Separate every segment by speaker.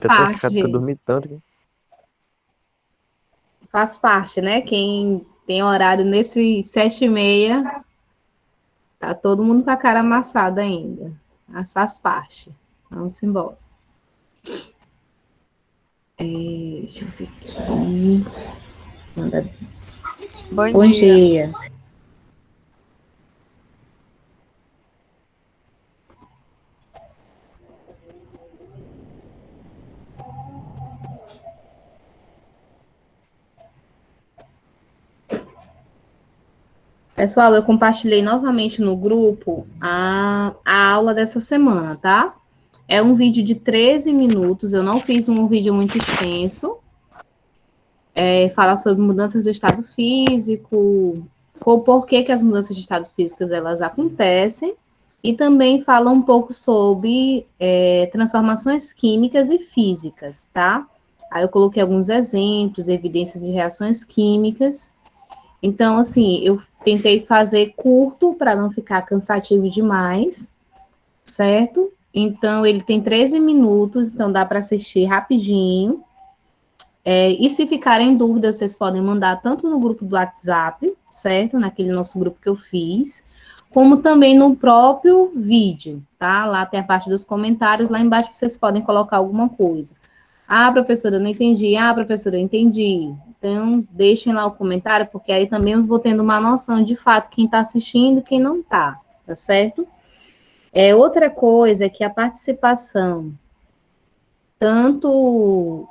Speaker 1: Eu tô
Speaker 2: parte,
Speaker 1: chato que eu
Speaker 2: gente.
Speaker 1: dormi tanto. Que...
Speaker 2: Faz parte, né? Quem tem horário nesse 7h30, tá todo mundo com a cara amassada ainda. Mas faz parte. Vamos embora. Deixa eu ver aqui. Manda...
Speaker 3: Bom
Speaker 2: Bom
Speaker 3: dia.
Speaker 2: dia. Pessoal, eu compartilhei novamente no grupo a aula dessa semana, tá? É um vídeo de 13 minutos, eu não fiz um vídeo muito extenso. Fala sobre mudanças do estado físico, com por que as mudanças de estados físicos elas acontecem, e também fala um pouco sobre transformações químicas e físicas, tá? Aí eu coloquei alguns exemplos, evidências de reações químicas. Então, assim, eu tentei fazer curto para não ficar cansativo demais, certo? Então, ele tem 13 minutos, então dá para assistir rapidinho. E se ficarem dúvidas, vocês podem mandar tanto no grupo do WhatsApp, certo? Naquele nosso grupo que eu fiz, como também no próprio vídeo, tá? Lá tem a parte dos comentários, lá embaixo vocês podem colocar alguma coisa. Ah, professora, eu não entendi. Ah, professora, eu entendi. Então, deixem lá o comentário, porque aí também eu vou tendo uma noção de fato quem está assistindo e quem não está, tá certo? Outra coisa é que a participação, tanto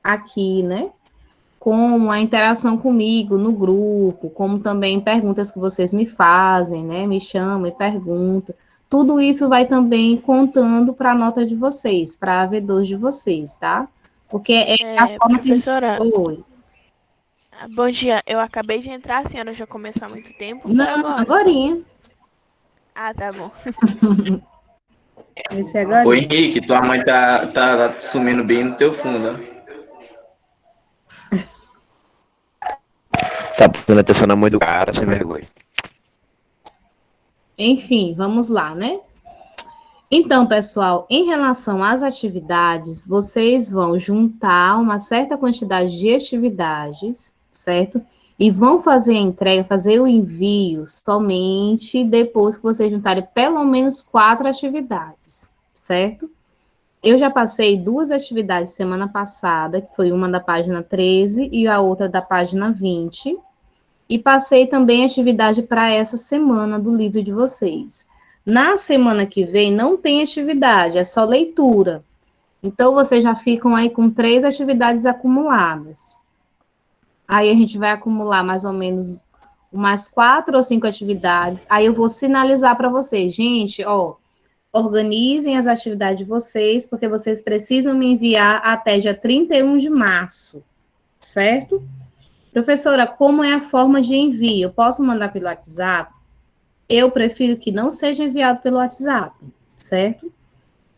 Speaker 2: aqui, né, como a interação comigo no grupo, como também perguntas que vocês me fazem, né, me chamam e perguntam, tudo isso vai também contando para a nota de vocês, para a V2 de vocês, tá? Porque é a forma que a gente...
Speaker 3: Professora,
Speaker 2: Oi.
Speaker 3: bom dia. Eu acabei de entrar, a senhora já começou há muito tempo, foi
Speaker 2: Não,
Speaker 3: agora?
Speaker 2: agorinha.
Speaker 3: Ah, tá bom.
Speaker 2: Esse é
Speaker 4: Ô
Speaker 2: agorinha.
Speaker 4: Henrique, tua mãe tá sumindo bem no teu fundo, ó.
Speaker 1: Tá prestando atenção na mãe do cara, sem vergonha.
Speaker 2: Enfim, vamos lá, né? Então, pessoal, em relação às atividades, vocês vão juntar uma certa quantidade de atividades, certo? E vão fazer a entrega, fazer o envio somente depois que vocês juntarem pelo menos 4 atividades, certo? Eu já passei 2 atividades semana passada, que foi uma da página 13 e a outra da página 20. E passei também atividade para essa semana do livro de vocês. Na semana que vem não tem atividade, é só leitura. Então, vocês já ficam aí com 3 atividades acumuladas. Aí a gente vai acumular mais ou menos umas 4 ou 5 atividades. Aí eu vou sinalizar para vocês, gente, ó, organizem as atividades de vocês, porque vocês precisam me enviar até dia 31 de março, certo? Professora, como é a forma de envio? Eu posso mandar pelo WhatsApp? Eu prefiro que não seja enviado pelo WhatsApp, certo?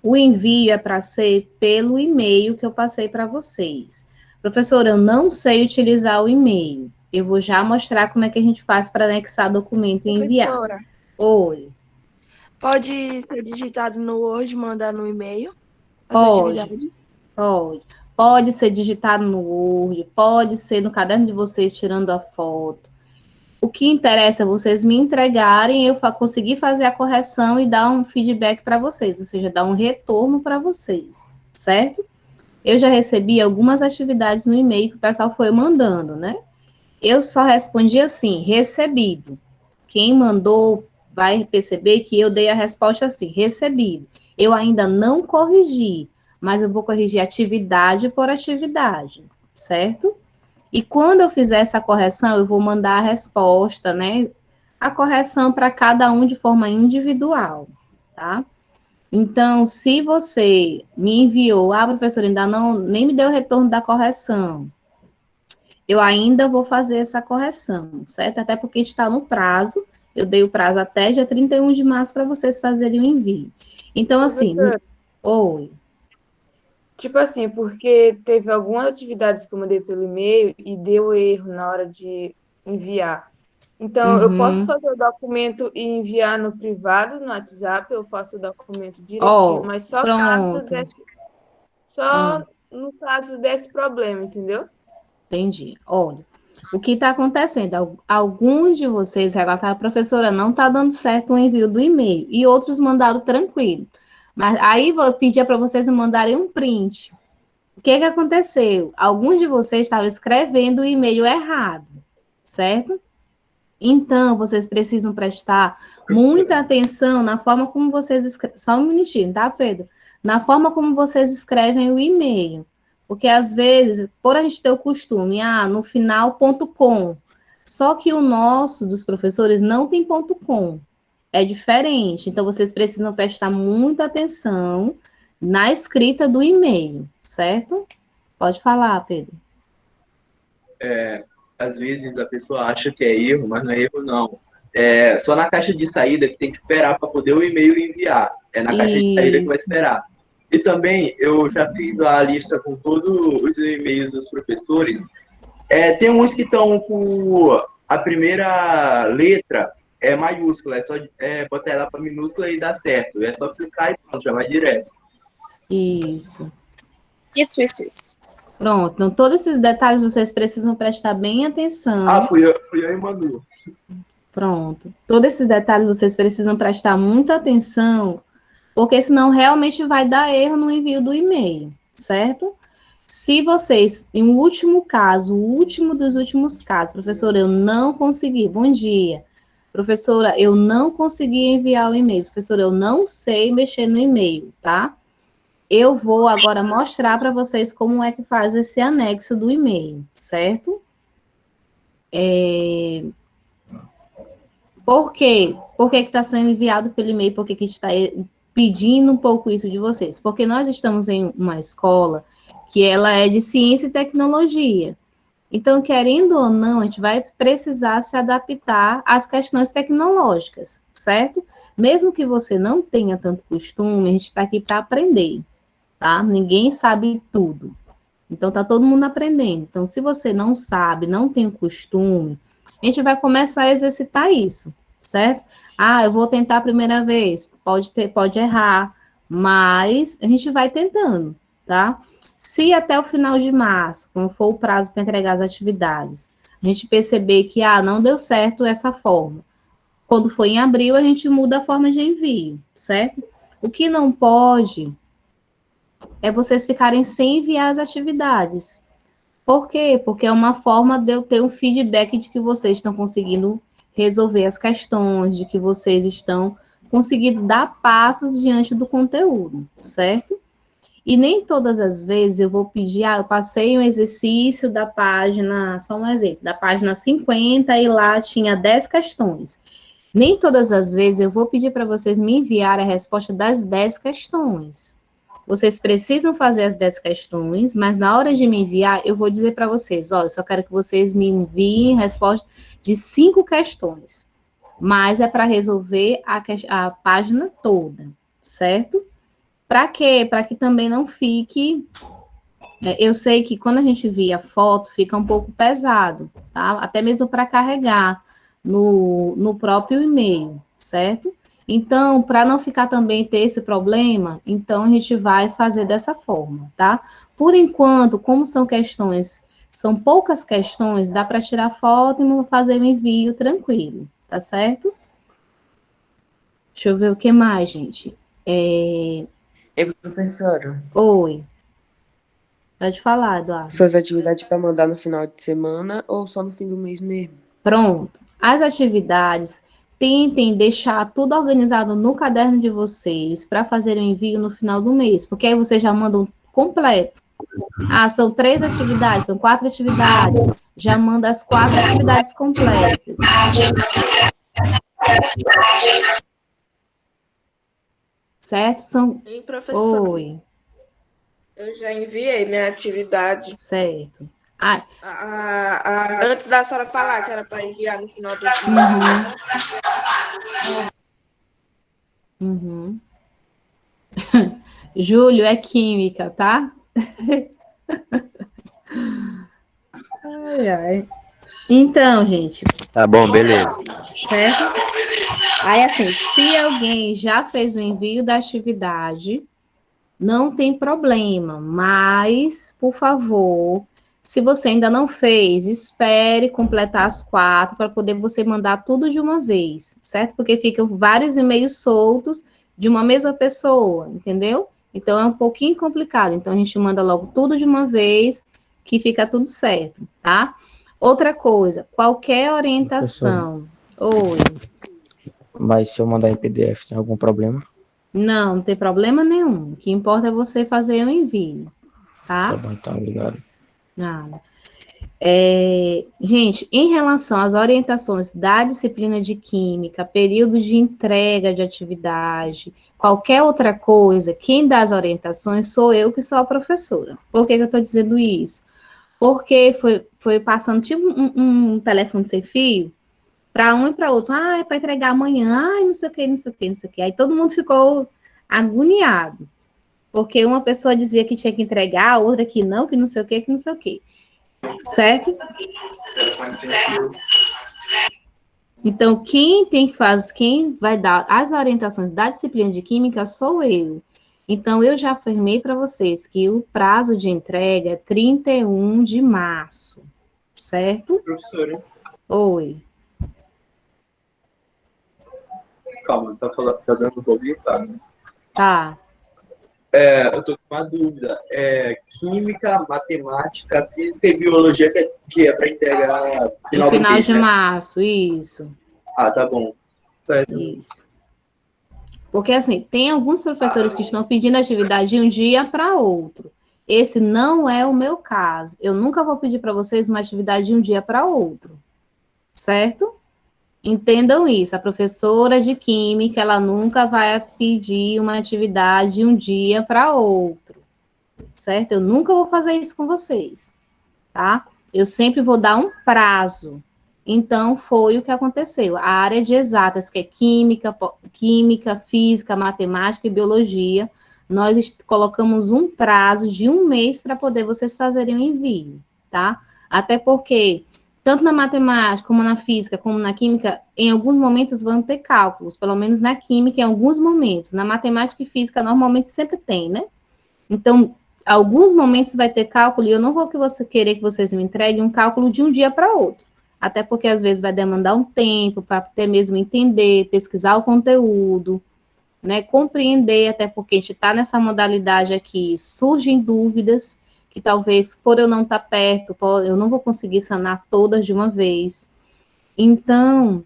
Speaker 2: O envio é para ser pelo e-mail que eu passei para vocês. Professora, eu não sei utilizar o e-mail. Eu vou já mostrar como é que a gente faz para anexar documento e enviar.
Speaker 3: Professora,
Speaker 2: Oi.
Speaker 3: pode ser digitado no Word e mandar no e-mail as
Speaker 2: Pode,
Speaker 3: atividades?
Speaker 2: pode. Pode ser digitado no Word, pode ser no caderno de vocês tirando a foto. O que interessa é vocês me entregarem, eu conseguir fazer a correção e dar um feedback para vocês, ou seja, dar um retorno para vocês, certo? Eu já recebi algumas atividades no e-mail que o pessoal foi mandando, né? Eu só respondi assim, recebido. Quem mandou vai perceber que eu dei a resposta assim, recebido. Eu ainda não corrigi, mas eu vou corrigir atividade por atividade, certo? E quando eu fizer essa correção, eu vou mandar a resposta, né? A correção para cada um de forma individual, tá? Então, se você me enviou, professora, ainda não, nem me deu o retorno da correção, eu ainda vou fazer essa correção, certo? Até porque está no prazo, eu dei o prazo até dia 31 de março para vocês fazerem o envio. Então, assim,
Speaker 5: Professor,
Speaker 2: oi.
Speaker 5: tipo assim, porque teve algumas atividades que eu mandei pelo e-mail e deu erro na hora de enviar. Então, eu posso
Speaker 2: Uhum.
Speaker 5: fazer o documento e enviar no privado, no WhatsApp, eu faço o documento direitinho,
Speaker 2: Ó,
Speaker 5: mas só caso
Speaker 2: pronto.
Speaker 5: Só no caso desse problema, entendeu?
Speaker 2: Entendi. Olha, o que está acontecendo? Alguns de vocês relataram, professora, não está dando certo o envio do e-mail, e outros mandaram tranquilo. Mas aí vou pedir para vocês me mandarem um print. O que aconteceu? Alguns de vocês estavam escrevendo o e-mail errado, certo? Então, vocês precisam prestar muita atenção na forma como vocês escrevem. Só um minutinho, tá, Pedro? Na forma como vocês escrevem o e-mail. Porque, às vezes, por a gente ter o costume, no final, ponto .com. Só que o nosso, dos professores, não tem ponto .com. É diferente. Então, vocês precisam prestar muita atenção na escrita do e-mail, certo? Pode falar, Pedro.
Speaker 4: Às vezes a pessoa acha que é erro, mas não é erro, não. É só na caixa de saída que tem que esperar para poder o e-mail enviar. É na caixa de saída que vai esperar. E também, eu já fiz a lista com todos os e-mails dos professores. Tem uns que estão com a primeira letra maiúscula. É só botar ela para minúscula e dá certo. É só clicar e pronto, já vai direto.
Speaker 2: Isso.
Speaker 3: Isso.
Speaker 2: Pronto, então todos esses detalhes vocês precisam prestar bem atenção.
Speaker 4: Fui eu e Manu.
Speaker 2: Pronto. Todos esses detalhes vocês precisam prestar muita atenção, porque senão realmente vai dar erro no envio do e-mail, certo? Se vocês, em um último caso, o último dos últimos casos, professora, eu não consegui, bom dia. Professora, eu não consegui enviar o e-mail. Professora, eu não sei mexer no e-mail, tá? Eu vou agora mostrar para vocês como é que faz esse anexo do e-mail, certo? Por quê? Por que está sendo enviado pelo e-mail? Por que a gente está pedindo um pouco isso de vocês? Porque nós estamos em uma escola que ela é de ciência e tecnologia. Então, querendo ou não, a gente vai precisar se adaptar às questões tecnológicas, certo? Mesmo que você não tenha tanto costume, a gente está aqui para aprender, tá? Ninguém sabe tudo. Então, tá todo mundo aprendendo. Então, se você não sabe, não tem o costume, a gente vai começar a exercitar isso, certo? Eu vou tentar a primeira vez. Pode errar, mas a gente vai tentando, tá? Se até o final de março, quando for o prazo para entregar as atividades, a gente perceber que, não deu certo essa forma. Quando for em abril, a gente muda a forma de envio, certo? O que não pode é vocês ficarem sem enviar as atividades. Por quê? Porque é uma forma de eu ter um feedback de que vocês estão conseguindo resolver as questões, de que vocês estão conseguindo dar passos diante do conteúdo, certo? E nem todas as vezes eu vou pedir, eu passei um exercício da página, só um exemplo, da página 50 e lá tinha 10 questões. Nem todas as vezes eu vou pedir para vocês me enviarem a resposta das 10 questões. Vocês precisam fazer as 10 questões, mas na hora de me enviar, eu vou dizer para vocês, eu só quero que vocês me enviem a resposta de 5 questões. Mas é para resolver a página toda, certo? Para quê? Para que também não fique... eu sei que quando a gente via foto, fica um pouco pesado, tá? Até mesmo para carregar no próprio e-mail, certo? Então, para não ficar também ter esse problema, então a gente vai fazer dessa forma, tá? Por enquanto, como são poucas questões, dá para tirar foto e fazer o envio tranquilo, tá certo? Deixa eu ver o que mais, gente.
Speaker 6: Professora,
Speaker 2: Oi. Pode falar, Eduardo.
Speaker 6: suas atividades para mandar no final de semana ou só no fim do mês mesmo?
Speaker 2: Pronto. As atividades, tentem deixar tudo organizado no caderno de vocês para fazer o envio no final do mês, porque aí vocês já mandam completo. São 3 atividades, são 4 atividades, já manda as 4 atividades completas. Certo?
Speaker 3: Ei, professor.
Speaker 2: Oi.
Speaker 3: Eu já enviei minha atividade.
Speaker 2: Certo.
Speaker 3: Antes da senhora falar que era para enviar no final do dia.
Speaker 2: Uhum. Júlio, é química, tá? Ai. Então, gente.
Speaker 1: Tá bom, beleza.
Speaker 2: Certo? Aí, assim, se alguém já fez o envio da atividade, não tem problema, mas, por favor, se você ainda não fez, espere completar as 4 para poder você mandar tudo de uma vez, certo? Porque ficam vários e-mails soltos de uma mesma pessoa, entendeu? Então, é um pouquinho complicado. Então, a gente manda logo tudo de uma vez, que fica tudo certo, tá? Outra coisa, qualquer orientação. Oi.
Speaker 7: Mas se eu mandar em PDF, tem algum problema?
Speaker 2: Não, não tem problema nenhum. O que importa é você fazer o envio,
Speaker 7: Tá
Speaker 2: tá?
Speaker 7: bom, então, obrigado.
Speaker 2: Nada. Gente, em relação às orientações da disciplina de Química, período de entrega de atividade, qualquer outra coisa, quem dá as orientações sou eu, que sou a professora. Por que que eu estou dizendo isso? Porque foi passando tipo um telefone sem fio para um e para outro. Ah, é para entregar amanhã. Ai, não sei o que, não sei o que, não sei o que. Aí todo mundo ficou agoniado. Porque uma pessoa dizia que tinha que entregar, a outra que não sei o que não sei o que. Certo? Então, quem vai dar as orientações da disciplina de Química sou eu. Então, eu já afirmei para vocês que o prazo de entrega é 31 de março, certo?
Speaker 4: Professora,
Speaker 2: Oi.
Speaker 4: calma, tá dando pra ouvir, tá? Né?
Speaker 2: Tá.
Speaker 4: Eu tô com uma dúvida. Química, matemática, física e biologia que é para entregar no
Speaker 2: No
Speaker 4: final do
Speaker 2: final
Speaker 4: mês,
Speaker 2: de
Speaker 4: né?
Speaker 2: março, isso.
Speaker 4: Ah, tá bom. Certo.
Speaker 2: Isso. Porque, assim, tem alguns professores que estão pedindo atividade de um dia para outro. Esse não é o meu caso. Eu nunca vou pedir para vocês uma atividade de um dia para outro. Certo? Entendam isso. A professora de Química, ela nunca vai pedir uma atividade de um dia para outro. Certo? Eu nunca vou fazer isso com vocês. Tá? Eu sempre vou dar um prazo. Então, foi o que aconteceu. A área de exatas, que é química, física, matemática e biologia, nós colocamos um prazo de um mês para poder vocês fazerem o envio, tá? Até porque, tanto na matemática, como na física, como na química, em alguns momentos vão ter cálculos, pelo menos na química, em alguns momentos. Na matemática e física, normalmente sempre tem, né? Então, alguns momentos vai ter cálculo, e eu não vou querer que vocês me entreguem um cálculo de um dia para outro. Até porque, às vezes, vai demandar um tempo para até mesmo entender, pesquisar o conteúdo, né, compreender, até porque a gente está nessa modalidade aqui, surgem dúvidas, que talvez, por eu não estar perto, eu não vou conseguir sanar todas de uma vez. Então,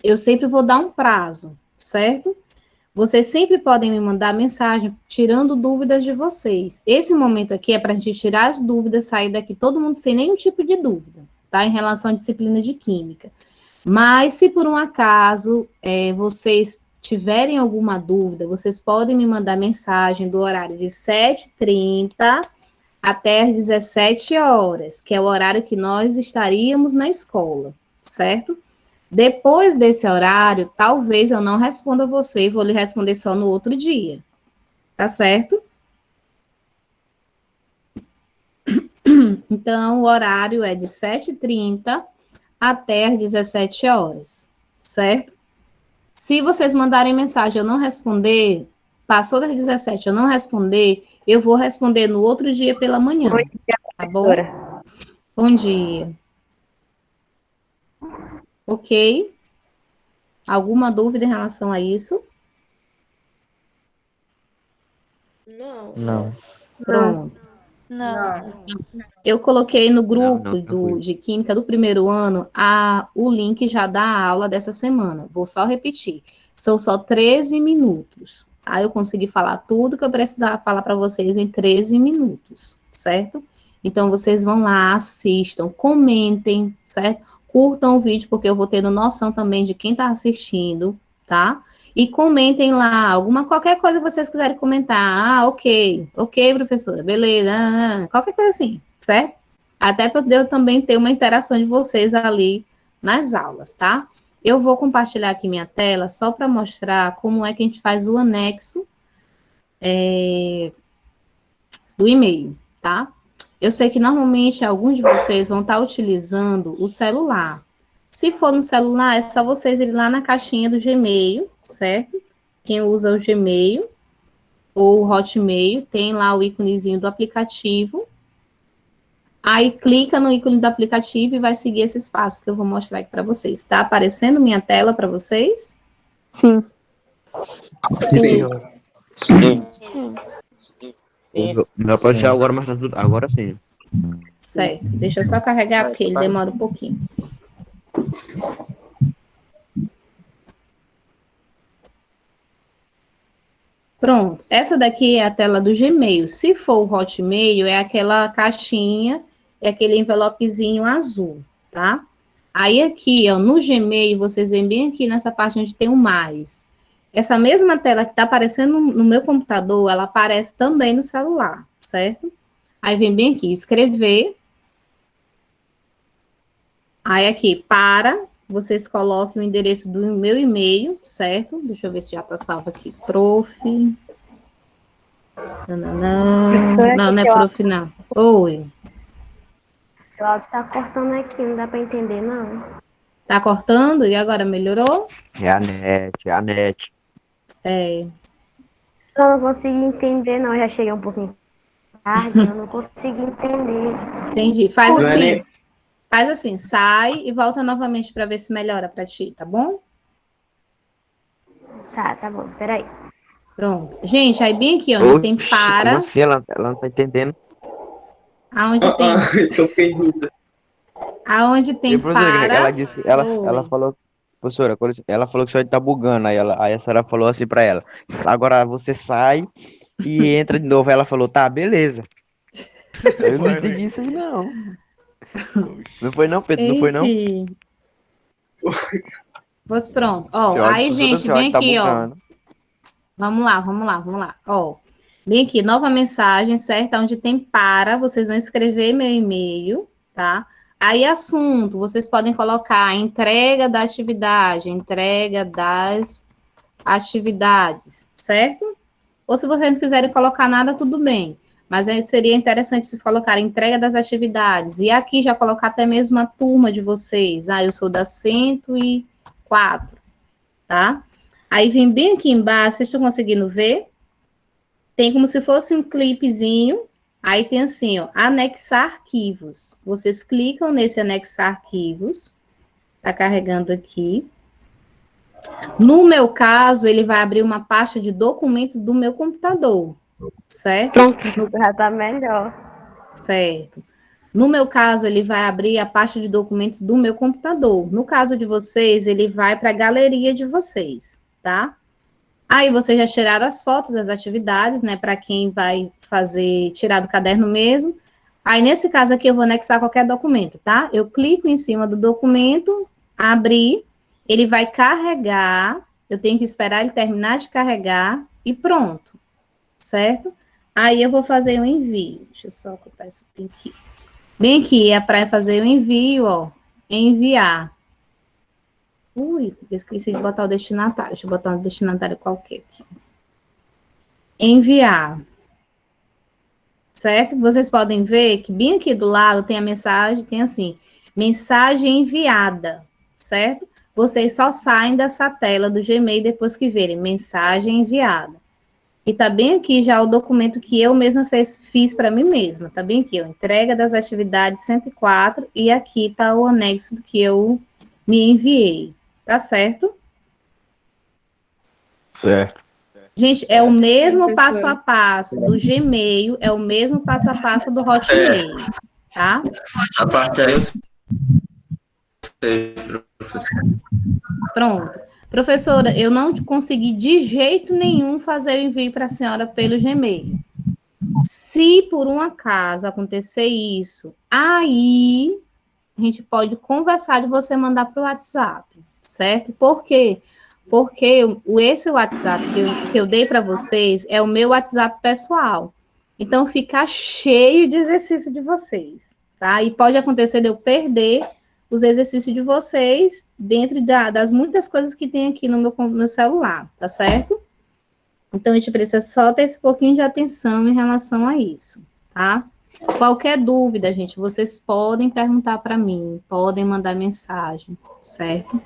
Speaker 2: eu sempre vou dar um prazo, certo? Vocês sempre podem me mandar mensagem tirando dúvidas de vocês. Esse momento aqui é para a gente tirar as dúvidas, sair daqui todo mundo sem nenhum tipo de dúvida, tá? Em relação à disciplina de Química. Mas, se por um acaso vocês tiverem alguma dúvida, vocês podem me mandar mensagem do horário de 7h30 até às 17 horas, que é o horário que nós estaríamos na escola, certo? Depois desse horário, talvez eu não responda você, vou lhe responder só no outro dia, tá certo? Então, o horário é de 7h30 até às 17 horas, certo? Se vocês mandarem mensagem eu não responder, passou das 17 eu não responder, eu vou responder no outro dia pela manhã, tá bom? Bom dia. Ok? Alguma dúvida em relação a isso?
Speaker 7: Não.
Speaker 2: Pronto.
Speaker 5: Não.
Speaker 2: Eu coloquei no grupo
Speaker 1: tranquilo.
Speaker 2: de Química do primeiro ano o link já da aula dessa semana. Vou só repetir. São só 13 minutos. Tá? Eu consegui falar tudo que eu precisava falar para vocês em 13 minutos, certo? Então, vocês vão lá, assistam, comentem, certo? Curtam o vídeo, porque eu vou tendo noção também de quem está assistindo, tá? E comentem lá, qualquer coisa que vocês quiserem comentar. Ah, ok, professora, beleza, qualquer coisa assim, certo? Até para eu também ter uma interação de vocês ali nas aulas, tá? Eu vou compartilhar aqui minha tela só para mostrar como é que a gente faz o anexo do e-mail, tá? Eu sei que normalmente alguns de vocês vão estar utilizando o celular. Se for no celular, é só vocês irem lá na caixinha do Gmail, certo? Quem usa o Gmail, ou Hotmail, tem lá o íconezinho do aplicativo. Aí clica no ícone do aplicativo e vai seguir esses passos que eu vou mostrar aqui para vocês. Está aparecendo minha tela para vocês?
Speaker 3: Sim.
Speaker 4: Sim.
Speaker 1: O meu apareceu agora, mas tá tudo. Agora sim.
Speaker 2: Certo. Deixa eu só carregar, porque ele demora um pouquinho. Pronto. Essa daqui é a tela do Gmail. Se for o Hotmail, é aquela caixinha, é aquele envelopezinho azul, tá? Aí aqui, ó, no Gmail, vocês vêm bem aqui nessa parte onde tem o mais. Essa mesma tela que está aparecendo no meu computador, ela aparece também no celular, certo? Aí vem bem aqui, escrever. Aí aqui, vocês coloquem o endereço do meu e-mail, certo? Deixa eu ver se já está salvo aqui. Prof. Não é prof, não. Oi.
Speaker 8: Seu áudio tá cortando aqui, não dá pra entender, não.
Speaker 2: Tá cortando? E agora melhorou?
Speaker 1: É a net.
Speaker 2: É.
Speaker 8: Eu não consegui entender, não. Eu já cheguei um pouquinho tarde, eu não consegui entender.
Speaker 2: Entendi. Faz
Speaker 4: Não é
Speaker 2: assim.
Speaker 4: nem-
Speaker 2: Faz assim, sai e volta novamente para ver se melhora para ti, tá bom?
Speaker 8: Tá bom, peraí.
Speaker 2: Pronto. Gente, aí bem aqui, onde tem
Speaker 1: Oxi,
Speaker 2: para,
Speaker 1: como assim? Ela não tá entendendo.
Speaker 2: aonde tem,
Speaker 4: Isso que eu fiquei em dúvida.
Speaker 2: aonde tem
Speaker 7: E, professora,
Speaker 2: para.
Speaker 7: ela disse, ela
Speaker 2: Oi.
Speaker 7: falou, professora, ela falou que o senhor tá bugando, aí a senhora falou assim pra ela, agora você sai e entra de novo. Aí ela falou, tá, beleza. Eu não entendi isso aí, não. Não foi não, Pedro? Não foi não?
Speaker 2: Enfim. Pois pronto. Ó,
Speaker 7: Senhora,
Speaker 2: aí,
Speaker 7: professora,
Speaker 2: gente,
Speaker 7: senhora
Speaker 2: bem
Speaker 7: que tá
Speaker 2: aqui, ó.
Speaker 7: bugando.
Speaker 2: Vamos lá. Ó, bem aqui, nova mensagem, certo? Onde tem para, vocês vão escrever meu e-mail, tá? Aí, assunto, vocês podem colocar entrega das atividades, certo? Ou se vocês não quiserem colocar nada, tudo bem. Mas aí seria interessante vocês colocarem entrega das atividades. E aqui já colocar até mesmo a turma de vocês. Ah, eu sou da 104, tá? Aí vem bem aqui embaixo, vocês estão conseguindo ver? Tem como se fosse um clipezinho. Aí tem assim, ó, anexar arquivos. Vocês clicam nesse anexar arquivos. Tá carregando aqui. No meu caso, ele vai abrir uma pasta de documentos do meu computador, certo?
Speaker 8: Pronto, já tá melhor.
Speaker 2: Certo. No meu caso, ele vai abrir a pasta de documentos do meu computador. No caso de vocês, ele vai para a galeria de vocês, tá? Aí vocês já tiraram as fotos das atividades, né? Para quem vai tirar do caderno mesmo. Aí, nesse caso aqui, eu vou anexar qualquer documento, tá? Eu clico em cima do documento, abrir, ele vai carregar, eu tenho que esperar ele terminar de carregar e pronto, certo? Aí eu vou fazer o envio. Deixa eu só cortar isso aqui. Bem aqui, é para fazer o envio, ó. Enviar. Ui, esqueci de botar o destinatário. Deixa eu botar um destinatário qualquer aqui. Enviar. Certo? Vocês podem ver que bem aqui do lado tem a mensagem, tem assim, mensagem enviada, certo? Vocês só saem dessa tela do Gmail depois que verem mensagem enviada. E tá bem aqui já o documento que eu mesma fiz para mim mesma. Tá bem aqui, ó, entrega das atividades 104, e aqui tá o anexo do que eu me enviei. Tá certo?
Speaker 1: Certo.
Speaker 2: Gente, é o mesmo
Speaker 5: Sim,
Speaker 2: passo a
Speaker 5: professora.
Speaker 2: passo do Gmail, é o mesmo passo a passo do Hotmail, tá?
Speaker 4: Essa parte aí eu sei, professor.
Speaker 2: Pronto. Professora, eu não consegui de jeito nenhum fazer o envio para a senhora pelo Gmail. Se por um acaso acontecer isso, aí a gente pode conversar de você mandar para o WhatsApp, certo? Por quê? Porque esse WhatsApp que eu dei para vocês é o meu WhatsApp pessoal. Então, fica cheio de exercício de vocês, tá? E pode acontecer de eu perder os exercícios de vocês dentro das muitas coisas que tem aqui no meu celular, tá certo? Então, a gente precisa só ter esse pouquinho de atenção em relação a isso, tá? Qualquer dúvida, gente, vocês podem perguntar para mim, podem mandar mensagem, certo?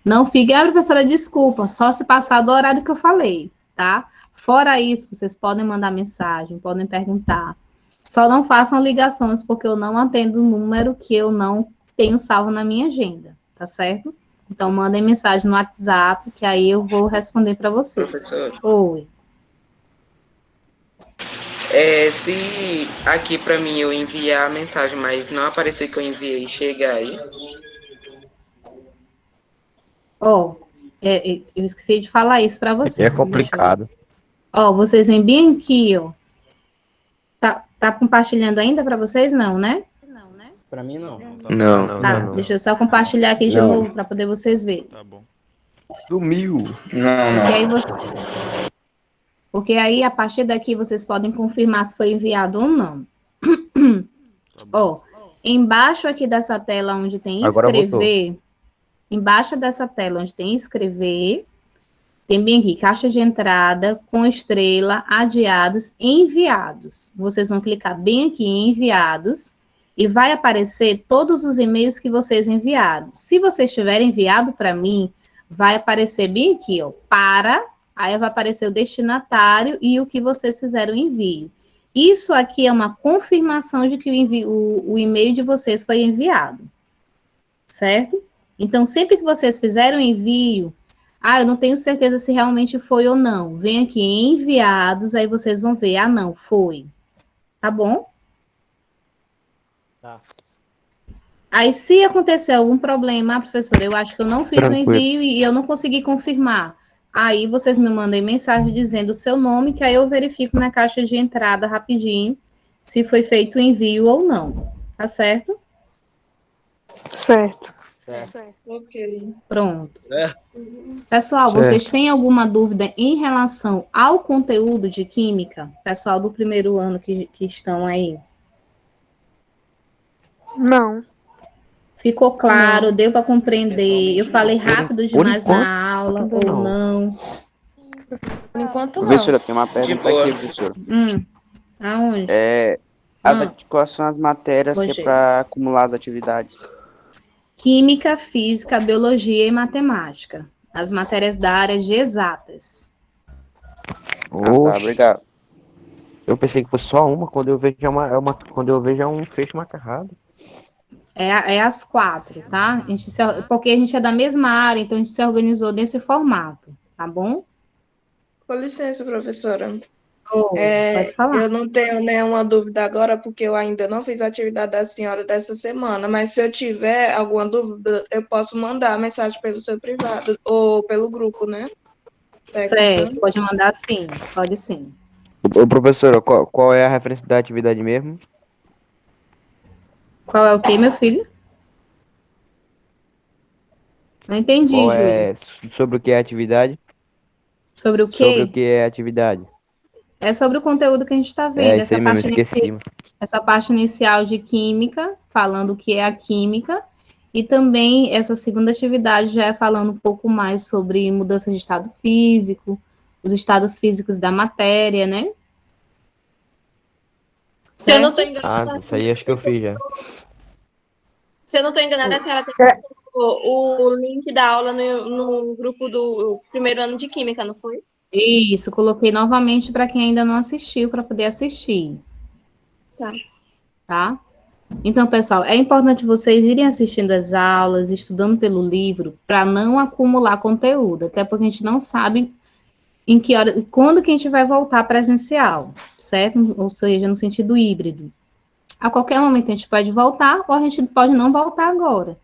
Speaker 2: Não fique, professora, desculpa, só se passar do horário que eu falei, tá? Fora isso, vocês podem mandar mensagem, podem perguntar. Só não façam ligações, porque eu não atendo o número que eu não tenho salvo na minha agenda, tá certo? Então, mandem mensagem no WhatsApp, que aí eu vou responder para vocês.
Speaker 9: Professor,
Speaker 2: Oi.
Speaker 9: se aqui pra mim eu enviar a mensagem, mas não aparecer que eu enviei, chega aí.
Speaker 2: Ó, eu esqueci de falar isso para
Speaker 7: Aqui
Speaker 2: vocês.
Speaker 7: é complicado.
Speaker 2: Ó, vocês enviem aqui, ó. Tá compartilhando ainda para vocês? Não, né?
Speaker 10: Pra mim, não.
Speaker 9: Não.
Speaker 2: Tá, deixa eu só compartilhar aqui de
Speaker 6: Não.
Speaker 2: novo para poder vocês verem.
Speaker 11: Tá bom.
Speaker 7: Sumiu.
Speaker 2: Porque aí, a partir daqui, vocês podem confirmar se foi enviado ou não. Ó, embaixo aqui dessa tela onde tem
Speaker 7: Agora
Speaker 2: escrever, embaixo dessa tela onde tem escrever, tem bem aqui, caixa de entrada, com estrela, adiados, enviados. Vocês vão clicar bem aqui em enviados, e vai aparecer todos os e-mails que vocês enviaram. Se vocês tiverem enviado para mim, vai aparecer bem aqui, ó, aí vai aparecer o destinatário e o que vocês fizeram o envio. Isso aqui é uma confirmação de que o e-mail de vocês foi enviado, certo? Então, sempre que vocês fizeram o envio, eu não tenho certeza se realmente foi ou não, vem aqui em enviados, aí vocês vão ver, não, foi. Tá bom?
Speaker 10: Tá.
Speaker 2: Aí, se acontecer algum problema, professora, eu acho que eu não fiz o
Speaker 7: Tranquilo.
Speaker 2: envio e eu não consegui confirmar. Aí, vocês me mandem mensagem dizendo o seu nome, que aí eu verifico na caixa de entrada rapidinho se foi feito o envio ou não. Tá certo?
Speaker 3: Certo.
Speaker 5: Ok.
Speaker 2: Pronto.
Speaker 11: Certo.
Speaker 2: Pessoal,
Speaker 7: Certo.
Speaker 2: vocês têm alguma dúvida em relação ao conteúdo de química? Pessoal do primeiro ano que estão aí?
Speaker 3: Não.
Speaker 2: Ficou claro? Deu para compreender? Eu falei rápido
Speaker 7: Por
Speaker 2: demais
Speaker 7: enquanto,
Speaker 2: na aula
Speaker 7: ainda
Speaker 2: ou
Speaker 7: não.
Speaker 2: não?
Speaker 5: Por enquanto, não.
Speaker 10: Professora, tem uma pergunta
Speaker 9: boa.
Speaker 10: aqui, professora.
Speaker 2: Aonde?
Speaker 10: Quais são as matérias que
Speaker 2: Hoje.
Speaker 10: é para acumular as atividades?
Speaker 2: Química, física, biologia e matemática. As matérias da área de exatas.
Speaker 10: Tá,
Speaker 7: Oxe,
Speaker 10: obrigado.
Speaker 7: eu pensei que fosse só uma, quando eu vejo quando eu vejo um fecho macarrado.
Speaker 2: É as 4, tá? Porque a gente é da mesma área, então a gente se organizou desse formato, tá bom?
Speaker 3: Com licença, professora.
Speaker 2: Pode falar.
Speaker 3: Eu não tenho nenhuma dúvida agora, porque eu ainda não fiz a atividade da senhora dessa semana, mas se eu tiver alguma dúvida, eu posso mandar mensagem pelo seu privado, ou pelo grupo, né?
Speaker 2: Certo, pode mandar sim, pode sim.
Speaker 7: Ô, professora, qual é a referência da atividade mesmo?
Speaker 2: Qual é o que, meu filho? Não entendi,
Speaker 7: Qual
Speaker 2: Júlio.
Speaker 7: é sobre o que é a atividade?
Speaker 2: Sobre o
Speaker 7: Sobre o
Speaker 2: quê?
Speaker 7: que é a atividade?
Speaker 2: É sobre o conteúdo que a gente está vendo.
Speaker 7: Isso aí mesmo, esqueci.
Speaker 2: Essa parte inicial de química, falando o que é a química, e também essa segunda atividade já é falando um pouco mais sobre mudança de estado físico, os estados físicos da matéria, né?
Speaker 12: Se eu não estou enganada,
Speaker 7: Isso aí acho que eu fiz já.
Speaker 12: se eu não estou enganada, a senhora tem o link da aula no grupo do primeiro ano de Química, não foi?
Speaker 2: Isso, coloquei novamente para quem ainda não assistiu, para poder assistir. Tá? Então, pessoal, é importante vocês irem assistindo as aulas, estudando pelo livro, para não acumular conteúdo, até porque a gente não sabe em que hora, quando que a gente vai voltar presencial, certo? Ou seja, no sentido híbrido. A qualquer momento a gente pode voltar, ou a gente pode não voltar agora.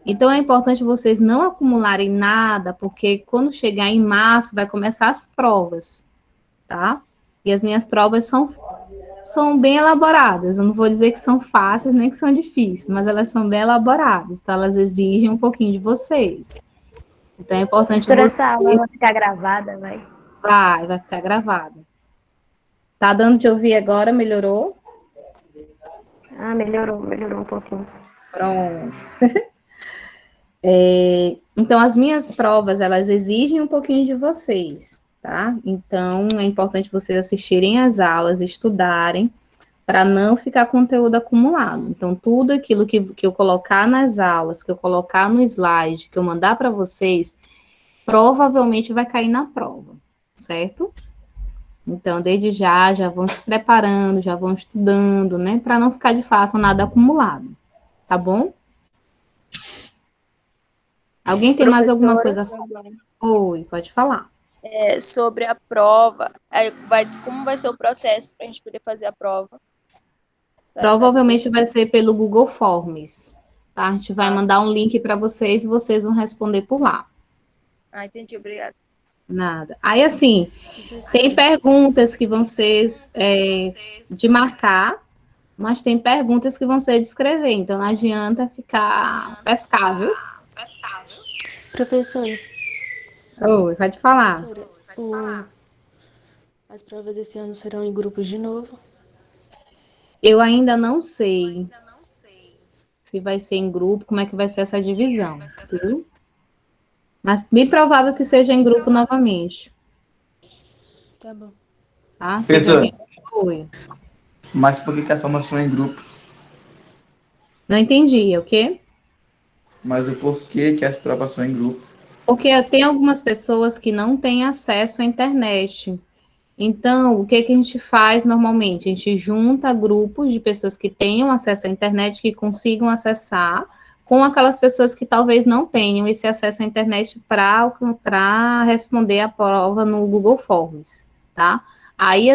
Speaker 2: Então, é importante vocês não acumularem nada, porque quando chegar em março, vai começar as provas, tá? E as minhas provas são bem elaboradas. Eu não vou dizer que são fáceis, nem que são difíceis, mas elas são bem elaboradas, então elas exigem um pouquinho de vocês. Então, é importante
Speaker 8: Por
Speaker 2: vocês...
Speaker 8: essa aula vai ficar gravada, vai?
Speaker 2: Vai ficar gravada. Tá dando de ouvir agora? Melhorou?
Speaker 8: Melhorou um pouquinho.
Speaker 2: Pronto. Então, as minhas provas, elas exigem um pouquinho de vocês, tá? Então, é importante vocês assistirem às aulas, estudarem, para não ficar conteúdo acumulado. Então, tudo aquilo que eu colocar nas aulas, que eu colocar no slide, que eu mandar para vocês, provavelmente vai cair na prova, certo? Então, desde já vão se preparando, já vão estudando, né? Para não ficar, de fato, nada acumulado. Tá bom? Alguém tem mais alguma coisa a falar? Oi, pode falar.
Speaker 12: Sobre a prova, como vai ser o processo para a gente poder fazer a prova?
Speaker 2: Provavelmente vai ser pelo Google Forms, tá? A gente vai mandar um link para vocês e vocês vão responder por lá.
Speaker 12: Ah, entendi, obrigada.
Speaker 2: Nada. Aí, assim, tem perguntas que vão ser de marcar, mas tem perguntas que vão ser de escrever, então não adianta ficar pescar, viu?
Speaker 11: Professora.
Speaker 2: Oi, pode falar.
Speaker 11: Professora, as provas esse ano serão em grupos de novo?
Speaker 2: Eu ainda não sei se vai ser em grupo, como é que vai ser essa divisão, viu? Mas bem provável que seja em grupo novamente.
Speaker 11: Tá bom.
Speaker 2: Tá?
Speaker 13: Professora,
Speaker 2: Oi.
Speaker 13: mas por que a formação é em grupo?
Speaker 2: Não entendi, o quê?
Speaker 13: Mas o porquê que as provas são em grupo?
Speaker 2: Porque tem algumas pessoas que não têm acesso à internet. Então, o que a gente faz normalmente? A gente junta grupos de pessoas que tenham acesso à internet, que consigam acessar, com aquelas pessoas que talvez não tenham esse acesso à internet para responder a prova no Google Forms, tá? Aí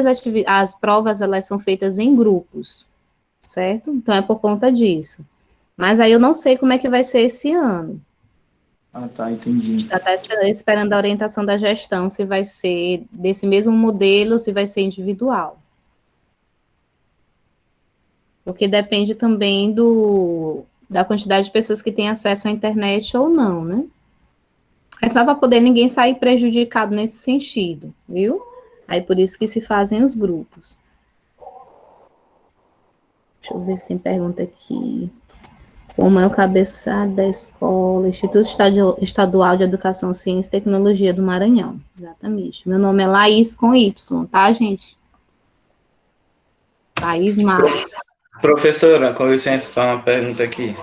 Speaker 2: as provas, elas são feitas em grupos, certo? Então, é por conta disso. Mas aí eu não sei como é que vai ser esse ano.
Speaker 13: Ah, tá, entendi.
Speaker 2: Já está esperando a orientação da gestão, se vai ser desse mesmo modelo, se vai ser individual. Porque depende também da quantidade de pessoas que têm acesso à internet ou não, né? É só para poder ninguém sair prejudicado nesse sentido, viu? Aí por isso que se fazem os grupos. Deixa eu ver se tem pergunta aqui. Como é o cabeçalho da escola, Instituto Estadual de Educação, Ciência e Tecnologia do Maranhão. Exatamente. Meu nome é Laís com Y, tá, gente? Laís Marcos.
Speaker 14: Professora, com licença, só uma pergunta aqui.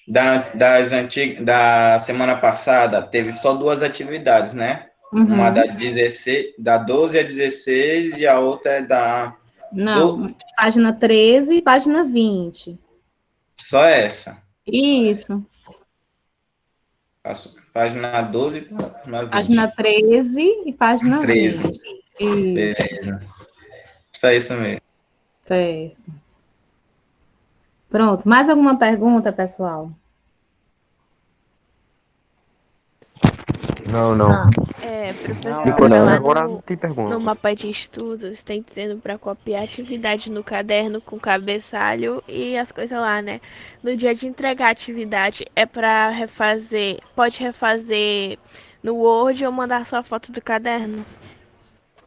Speaker 14: Da semana passada, teve só 2 atividades, né?
Speaker 2: Uhum.
Speaker 14: Uma da 12 a 16 e a outra é da...
Speaker 2: Não, página 13 e página 20.
Speaker 14: Só essa?
Speaker 2: Isso.
Speaker 14: Página 12 e página 20.
Speaker 2: Página 13 e página
Speaker 14: 13.
Speaker 2: 20. Isso.
Speaker 14: Beleza. Só isso mesmo.
Speaker 2: Certo. Pronto. Mais alguma pergunta, pessoal?
Speaker 1: Não.
Speaker 12: Professora, lá
Speaker 1: Agora não tem pergunta.
Speaker 12: no mapa de estudos, tem dizendo para copiar atividade no caderno com cabeçalho e as coisas lá, né? No dia de entregar a atividade, é para refazer, pode refazer no Word ou mandar só a foto do caderno?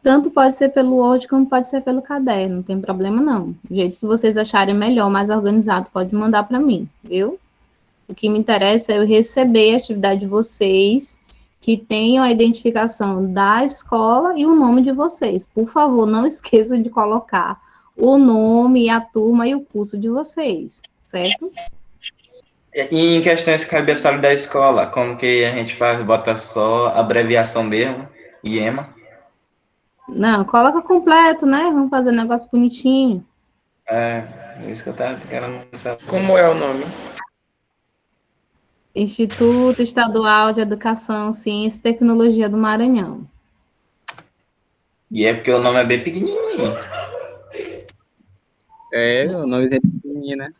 Speaker 2: Tanto pode ser pelo Word como pode ser pelo caderno, não tem problema não. Do jeito que vocês acharem melhor, mais organizado, pode mandar para mim, viu? O que me interessa é eu receber a atividade de vocês, que tenham a identificação da escola e o nome de vocês. Por favor, não esqueçam de colocar o nome, a turma e o curso de vocês, certo?
Speaker 14: E em questões de cabeçalho da escola, como que a gente faz? Bota só abreviação mesmo, IEMA?
Speaker 2: Não, coloca completo, né? Vamos fazer um negócio bonitinho.
Speaker 14: É isso que eu tava querendo saber.
Speaker 9: Como é o nome?
Speaker 2: Instituto Estadual de Educação, Ciência e Tecnologia do Maranhão.
Speaker 14: E é porque o nome é bem pequenininho.
Speaker 15: O nome é pequenininho, né?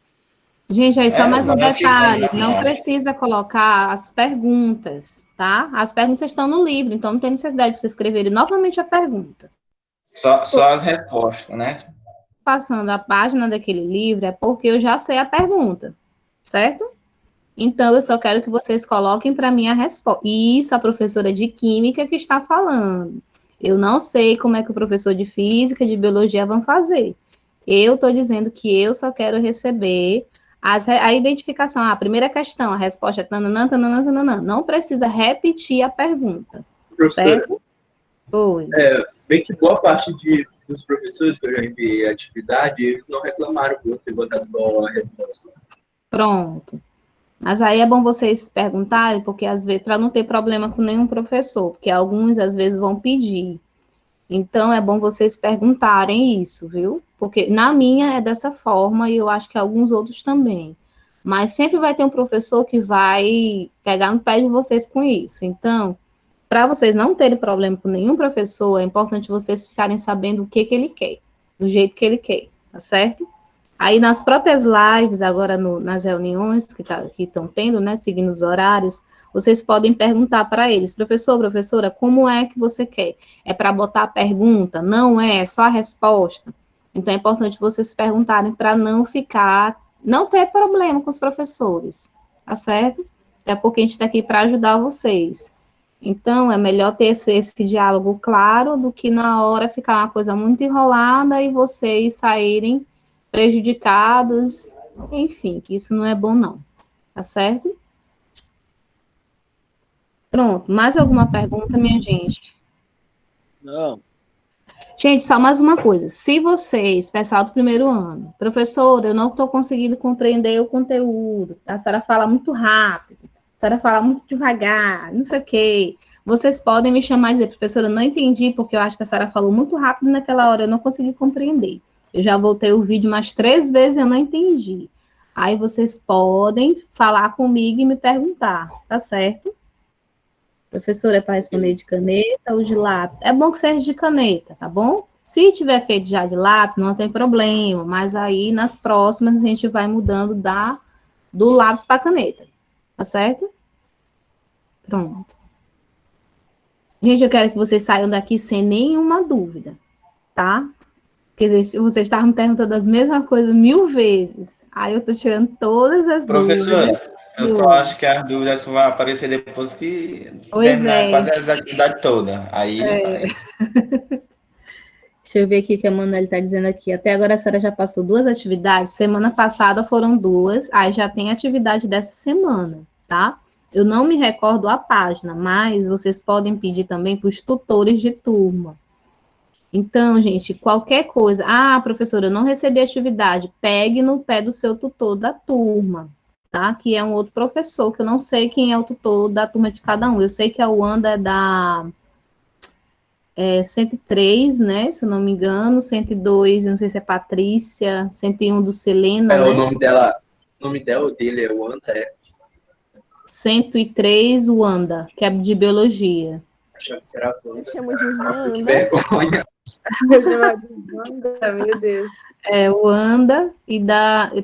Speaker 2: Gente, aí só mais um detalhe, não precisa colocar as perguntas, tá? As perguntas estão no livro, então não tem necessidade de você escrever novamente a pergunta.
Speaker 14: Só as respostas, né?
Speaker 2: Passando a página daquele livro é porque eu já sei a pergunta, certo? Então, eu só quero que vocês coloquem para mim a resposta. Isso, a professora de Química que está falando. Eu não sei como é que o professor de Física, de Biologia vão fazer. Eu estou dizendo que eu só quero receber a identificação. A primeira questão, a resposta é tananã, tananã, tananã. Não precisa repetir a pergunta, certo? Oi.
Speaker 4: Bem que boa parte dos professores que eu já enviei a atividade, eles não reclamaram por ter botado só a resposta.
Speaker 2: Pronto. Mas aí é bom vocês perguntarem, porque às vezes, para não ter problema com nenhum professor, porque alguns às vezes vão pedir, Então, é bom vocês perguntarem isso, viu? Porque na minha é dessa forma e eu acho que alguns outros também. Mas sempre vai ter um professor que vai pegar no pé de vocês com isso. Então, para vocês não terem problema com nenhum professor, é importante vocês ficarem sabendo o que ele quer, do jeito que ele quer, tá certo? Aí, nas próprias lives, agora nas reuniões que estão tendo, né, seguindo os horários, vocês podem perguntar para eles, professor, professora, como é que você quer? É para botar a pergunta? Não é só a resposta? Então, é importante vocês perguntarem para não ter problema com os professores, tá certo? Até porque a gente está aqui para ajudar vocês. Então, é melhor ter esse diálogo claro do que na hora ficar uma coisa muito enrolada e vocês saírem prejudicados, enfim, que isso não é bom não, tá certo? Pronto, mais alguma pergunta, minha gente?
Speaker 15: Não.
Speaker 2: Gente, só mais uma coisa, se vocês, pessoal do primeiro ano, professor, eu não estou conseguindo compreender o conteúdo, a senhora fala muito rápido, a senhora fala muito devagar, não sei o quê, vocês podem me chamar e dizer, professora, eu não entendi, porque eu acho que a senhora falou muito rápido naquela hora, eu não consegui compreender. Eu já voltei o vídeo mais 3 vezes e eu não entendi. Aí vocês podem falar comigo e me perguntar, tá certo? Professora, é para responder de caneta ou de lápis? É bom que seja de caneta, tá bom? Se tiver feito já de lápis, não tem problema, mas aí nas próximas a gente vai mudando do lápis para caneta, tá certo? Pronto. Gente, eu quero que vocês saiam daqui sem nenhuma dúvida, tá? Quer dizer, vocês estavam me perguntando as mesmas coisas 1000 vezes. Aí eu tô tirando todas as
Speaker 14: Professora,
Speaker 2: dúvidas.
Speaker 14: eu só acho que as dúvidas vão aparecer depois que
Speaker 2: Pois
Speaker 14: terminar
Speaker 2: é.
Speaker 14: quase as atividades todas. Aí
Speaker 2: É.
Speaker 14: vai.
Speaker 2: Deixa eu ver aqui o que a Manuela está dizendo aqui. Até agora a senhora já passou 2 atividades. Semana passada foram 2, aí já tem atividade dessa semana, tá? Eu não me recordo a página, mas vocês podem pedir também para os tutores de turma. Então, gente, qualquer coisa. Ah, professora, eu não recebi atividade. Pegue no pé do seu tutor da turma, tá? Que é um outro professor, que eu não sei quem é o tutor da turma de cada um. Eu sei que a Wanda é da 103, né? Se eu não me engano. 102, eu não sei se é Patrícia. 101 do Selena, né?
Speaker 4: O nome dela ou dele é Wanda,
Speaker 2: 103, Wanda, que é de biologia.
Speaker 4: Achava que era Wanda.
Speaker 12: Chama de
Speaker 4: Nossa, que
Speaker 12: Wanda.
Speaker 4: vergonha.
Speaker 5: Meu Deus.
Speaker 2: É Wanda e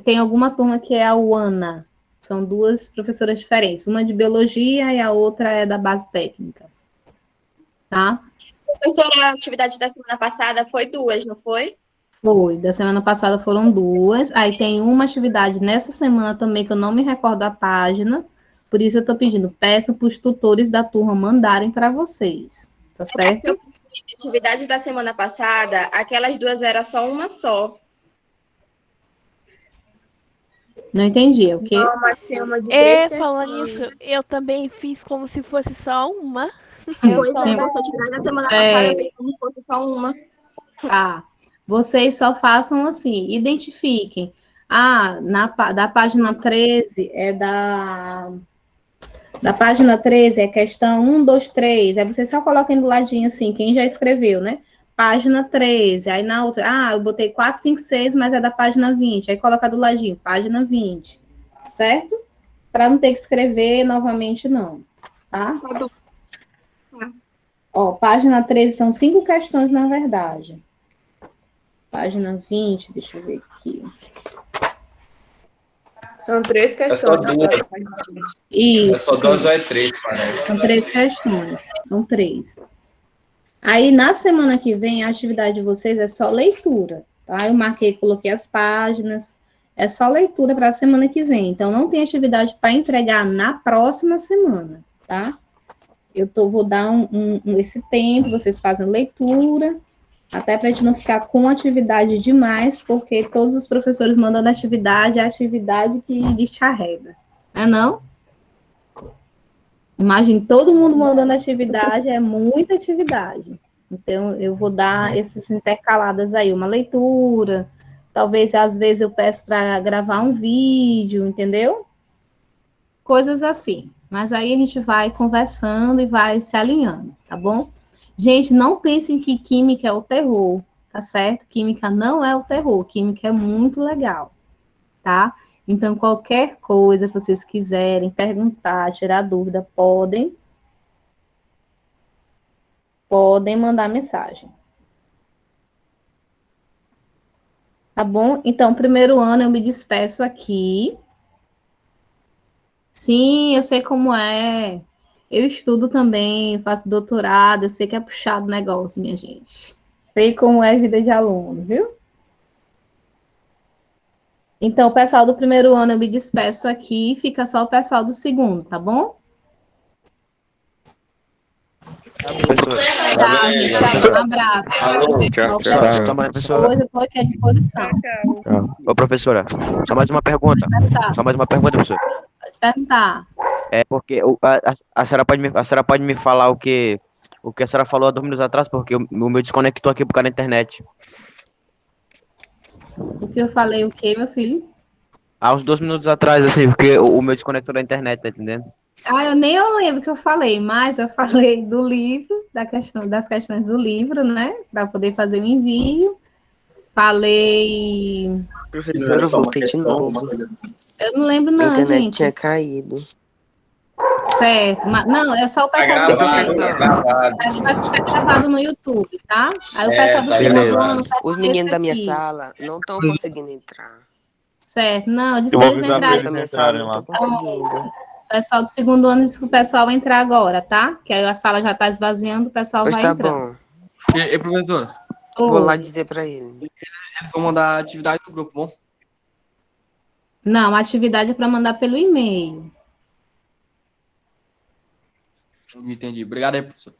Speaker 2: tem alguma turma que é a Wana. São 2 professoras diferentes, uma de biologia e a outra é da base técnica. Tá?
Speaker 16: Professora, a atividade da semana passada foi 2, não foi?
Speaker 2: Foi, da semana passada foram 2, aí tem uma atividade nessa semana também que eu não me recordo a página, por isso eu tô pedindo, peçam para os tutores da turma mandarem para vocês, tá certo?
Speaker 16: A atividade da semana passada, aquelas 2 era só uma só.
Speaker 2: Não entendi, é o quê?
Speaker 5: Não, mas tem uma de 3
Speaker 12: Falando
Speaker 5: questões.
Speaker 12: nisso, eu também fiz como se fosse só uma.
Speaker 16: Pois é, mas a atividade da semana passada eu fiz como se fosse só uma.
Speaker 2: Tá. Vocês só façam assim, identifiquem. Da página 13 da página 13 é questão 1, 2, 3. Aí vocês só coloquem do ladinho assim, quem já escreveu, né? Página 13. Aí na outra, eu botei 4, 5, 6, mas é da página 20. Aí coloca do ladinho, página 20. Certo? Para não ter que escrever novamente, não. Tá? Ó, página 13 são 5 questões, na verdade. Página 20, deixa eu ver aqui.
Speaker 5: São 3
Speaker 14: É só
Speaker 5: questões.
Speaker 14: 2.
Speaker 2: Isso.
Speaker 14: É só 2 ou é 3, parece.
Speaker 2: São 3 questões. São 3. Aí, na semana que vem, a atividade de vocês é só leitura, tá? Eu marquei, coloquei as páginas. É só leitura para a semana que vem. Então, não tem atividade para entregar na próxima semana, tá? Vou dar esse tempo, vocês fazem leitura, até para a gente não ficar com atividade demais, porque todos os professores mandando atividade, é a atividade que descarrega. Não? Imagine todo mundo mandando atividade, é muita atividade. Então, eu vou dar esses intercaladas aí, uma leitura, talvez, às vezes, eu peço para gravar um vídeo, entendeu? Coisas assim. Mas aí a gente vai conversando e vai se alinhando, tá bom? Gente, não pensem que química é o terror, tá certo? Química não é o terror, química é muito legal, tá? Então, qualquer coisa que vocês quiserem perguntar, tirar dúvida, podem mandar mensagem. Tá bom? Então, primeiro ano eu me despeço aqui. Sim, eu sei como é. Eu estudo também, faço doutorado, eu sei que é puxado o negócio, minha gente. Sei como é a vida de aluno, viu? Então, o pessoal do primeiro ano eu me despeço aqui, fica só o pessoal do segundo, tá bom?
Speaker 7: Professora.
Speaker 2: Tá, gente, um abraço.
Speaker 7: Tchau,
Speaker 2: Qualquer coisa, eu estou aqui à disposição.
Speaker 7: Ô, professora, só mais uma pergunta. Só mais uma pergunta, professora.
Speaker 2: Pode perguntar.
Speaker 7: É porque a senhora pode me falar o que a senhora falou há 2 minutos atrás, porque o meu desconectou aqui por causa da internet.
Speaker 2: O que eu falei, o quê, meu filho?
Speaker 7: Há uns 2 minutos atrás, assim, porque o meu desconectou da internet, tá entendendo?
Speaker 2: Eu nem lembro o que eu falei, mas eu falei do livro, das questões do livro, né? Para poder fazer o envio. Falei.
Speaker 6: Professora, eu voltei de novo.
Speaker 2: Eu não lembro, não,
Speaker 6: A internet
Speaker 2: gente.
Speaker 6: tinha caído.
Speaker 2: Certo, mas não, é só o pessoal do
Speaker 14: gravado,
Speaker 2: segundo
Speaker 14: gravado.
Speaker 2: Vai ser gravado no YouTube, tá? Aí o
Speaker 14: É,
Speaker 2: pessoal do
Speaker 14: tá
Speaker 2: segundo
Speaker 14: gravado.
Speaker 2: ano.
Speaker 6: Os meninos da minha
Speaker 2: aqui.
Speaker 6: sala não estão conseguindo entrar.
Speaker 2: Certo, não, eu disse
Speaker 6: Eu
Speaker 2: que
Speaker 6: vou
Speaker 2: eles
Speaker 6: avisar pra
Speaker 2: entrarem.
Speaker 6: eles da minha sala, não tô conseguindo.
Speaker 2: O pessoal do segundo ano disse que o pessoal vai entrar agora, tá? Que aí a sala já tá esvaziando, o pessoal
Speaker 6: Pois
Speaker 2: vai
Speaker 6: tá
Speaker 2: entrando.
Speaker 6: bom.
Speaker 17: E professora?
Speaker 6: Vou lá dizer pra ele.
Speaker 17: Eles vão mandar a atividade no grupo, bom?
Speaker 2: Não, a atividade é para mandar pelo e-mail.
Speaker 17: Entendi. Obrigado aí, professor.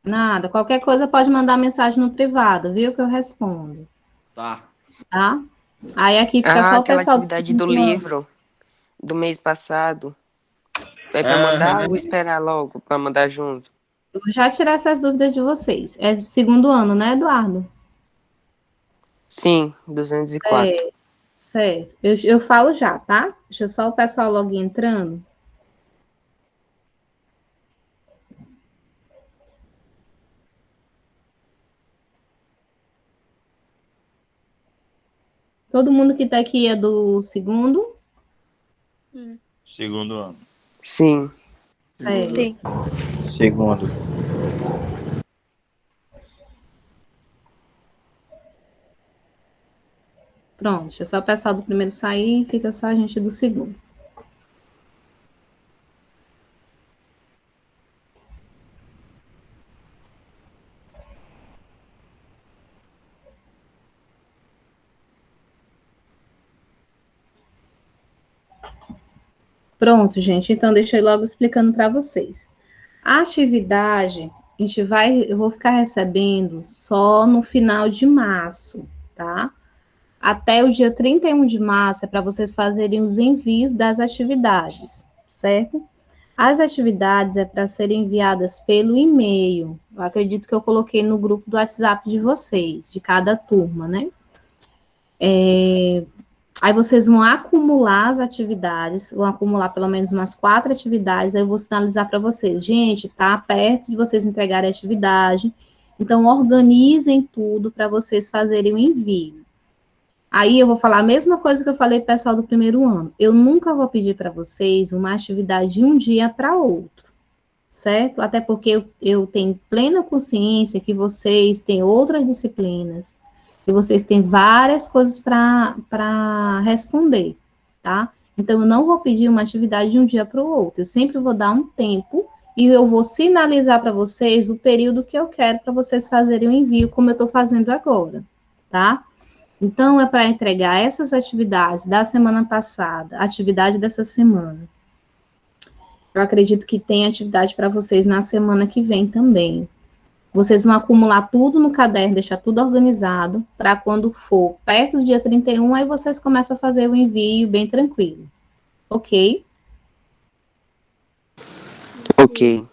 Speaker 2: Nada, qualquer coisa pode mandar mensagem no privado, viu? Que eu respondo,
Speaker 17: Tá.
Speaker 2: tá? Aí aqui fica só o
Speaker 6: Aquela
Speaker 2: pessoal do
Speaker 6: atividade do
Speaker 2: segundo ano.
Speaker 6: livro do mês passado. É pra mandar ou esperar logo pra mandar junto?
Speaker 2: Eu vou já tirar essas dúvidas de vocês. É segundo ano, né, Eduardo?
Speaker 6: Sim, 204.
Speaker 2: Certo. Eu falo já, tá? Deixa só o pessoal logo ir entrando. Todo mundo que tá aqui é do segundo?
Speaker 18: Segundo ano.
Speaker 6: Sim.
Speaker 2: Certo.
Speaker 16: Sim.
Speaker 18: Segundo.
Speaker 2: Pronto, deixa só o pessoal do primeiro sair e fica só a gente do segundo. Pronto, gente. Então, deixa eu ir logo explicando para vocês. A atividade, eu vou ficar recebendo só no final de março, tá? Até o dia 31 de março é para vocês fazerem os envios das atividades, certo? As atividades é para serem enviadas pelo e-mail. Eu acredito que eu coloquei no grupo do WhatsApp de vocês, de cada turma, né? Aí vocês vão acumular as atividades, vão acumular pelo menos umas 4 atividades, aí eu vou sinalizar para vocês, gente, tá perto de vocês entregarem a atividade, então organizem tudo para vocês fazerem o envio. Aí eu vou falar a mesma coisa que eu falei para o pessoal do primeiro ano, eu nunca vou pedir para vocês uma atividade de um dia para outro, certo? Até porque eu tenho plena consciência que vocês têm outras disciplinas, e vocês têm várias coisas para responder, tá? Então, eu não vou pedir uma atividade de um dia para o outro, eu sempre vou dar um tempo e eu vou sinalizar para vocês o período que eu quero para vocês fazerem o envio, como eu estou fazendo agora, tá? Então, é para entregar essas atividades da semana passada, atividade dessa semana. Eu acredito que tem atividade para vocês na semana que vem também. Vocês vão acumular tudo no caderno, deixar tudo organizado, para quando for perto do dia 31, aí vocês começam a fazer o envio bem tranquilo. Ok?
Speaker 6: Ok.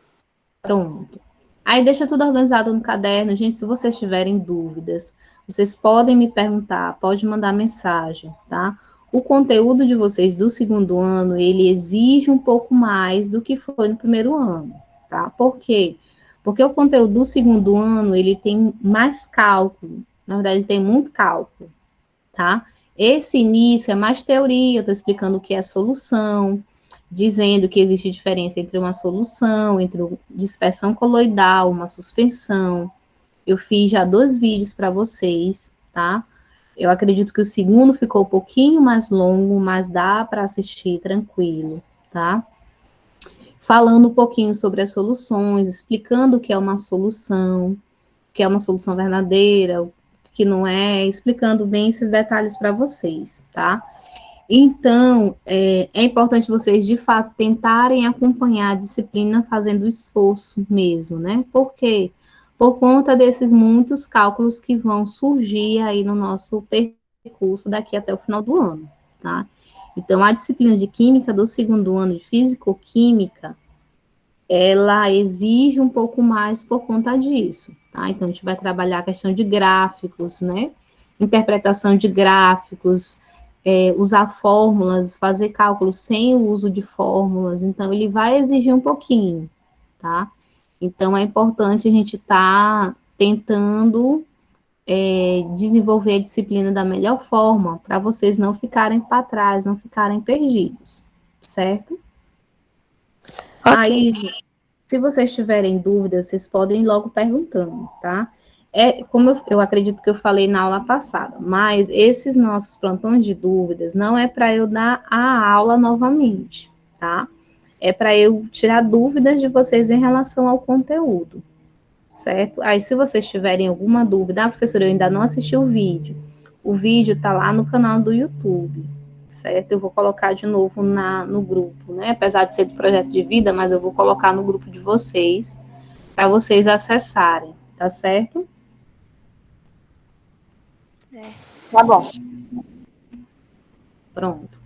Speaker 2: Pronto. Aí deixa tudo organizado no caderno. Gente, se vocês tiverem dúvidas, vocês podem me perguntar, pode mandar mensagem, tá? O conteúdo de vocês do segundo ano, ele exige um pouco mais do que foi no primeiro ano, tá? Por quê? Porque o conteúdo do segundo ano, ele tem mais cálculo. Na verdade, ele tem muito cálculo, tá? Esse início é mais teoria, eu estou explicando o que é solução, dizendo que existe diferença entre uma solução, entre dispersão coloidal, uma suspensão. Eu fiz já 2 vídeos para vocês, tá? Eu acredito que o segundo ficou um pouquinho mais longo, mas dá para assistir tranquilo, tá? Falando um pouquinho sobre as soluções, explicando o que é uma solução verdadeira, o que não é, explicando bem esses detalhes para vocês, tá? Então, é importante vocês, de fato, tentarem acompanhar a disciplina fazendo esforço mesmo, né? Por quê? Por conta desses muitos cálculos que vão surgir aí no nosso percurso daqui até o final do ano, tá? Então, a disciplina de Química do segundo ano de Físico-Química, ela exige um pouco mais por conta disso, tá? Então, a gente vai trabalhar a questão de gráficos, né? Interpretação de gráficos, usar fórmulas, fazer cálculos sem o uso de fórmulas, então, ele vai exigir um pouquinho, tá? Então, é importante a gente estar tentando desenvolver a disciplina da melhor forma, para vocês não ficarem para trás, não ficarem perdidos, certo? Aí, se vocês tiverem dúvidas, vocês podem ir logo perguntando, tá? Como eu acredito que eu falei na aula passada, mas esses nossos plantões de dúvidas não é para eu dar a aula novamente, tá? É para eu tirar dúvidas de vocês em relação ao conteúdo, certo? Aí, se vocês tiverem alguma dúvida, professora, eu ainda não assisti o vídeo está lá no canal do YouTube, certo? Eu vou colocar de novo no grupo, né? Apesar de ser do projeto de vida, mas eu vou colocar no grupo de vocês, para vocês acessarem, tá certo?
Speaker 8: Tá bom.
Speaker 2: Pronto.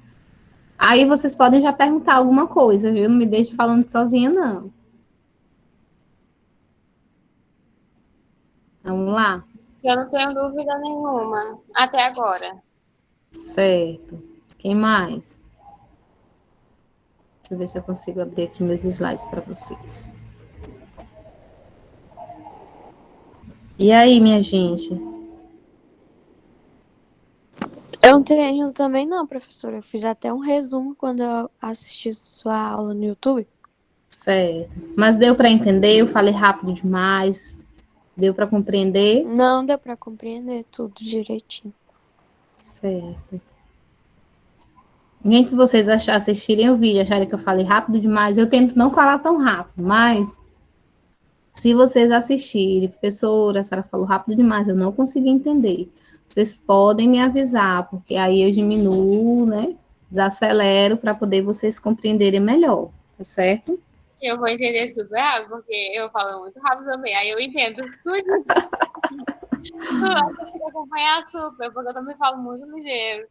Speaker 2: Aí vocês podem já perguntar alguma coisa, viu? Não me deixe falando sozinha, não. Vamos lá?
Speaker 18: Eu não tenho dúvida nenhuma, até agora.
Speaker 2: Certo. Quem mais? Deixa eu ver se eu consigo abrir aqui meus slides para vocês. E aí, minha gente?
Speaker 11: Eu não tenho também não, professora. Eu fiz até um resumo quando eu assisti sua aula no YouTube.
Speaker 2: Certo. Mas deu para entender? Eu falei rápido demais? Deu para compreender?
Speaker 11: Não, deu para compreender tudo direitinho.
Speaker 2: Certo. Gente, se vocês assistirem o vídeo, acharem que eu falei rápido demais, eu tento não falar tão rápido, mas se vocês assistirem, professora, a senhora falou rápido demais, eu não consegui entender. Vocês podem me avisar, porque aí eu diminuo, né? Desacelero para poder vocês compreenderem melhor, tá certo?
Speaker 18: Eu vou entender super rápido, porque eu falo muito rápido também, aí eu entendo tudo. Eu tenho que acompanhar super, porque eu também falo muito ligeiro.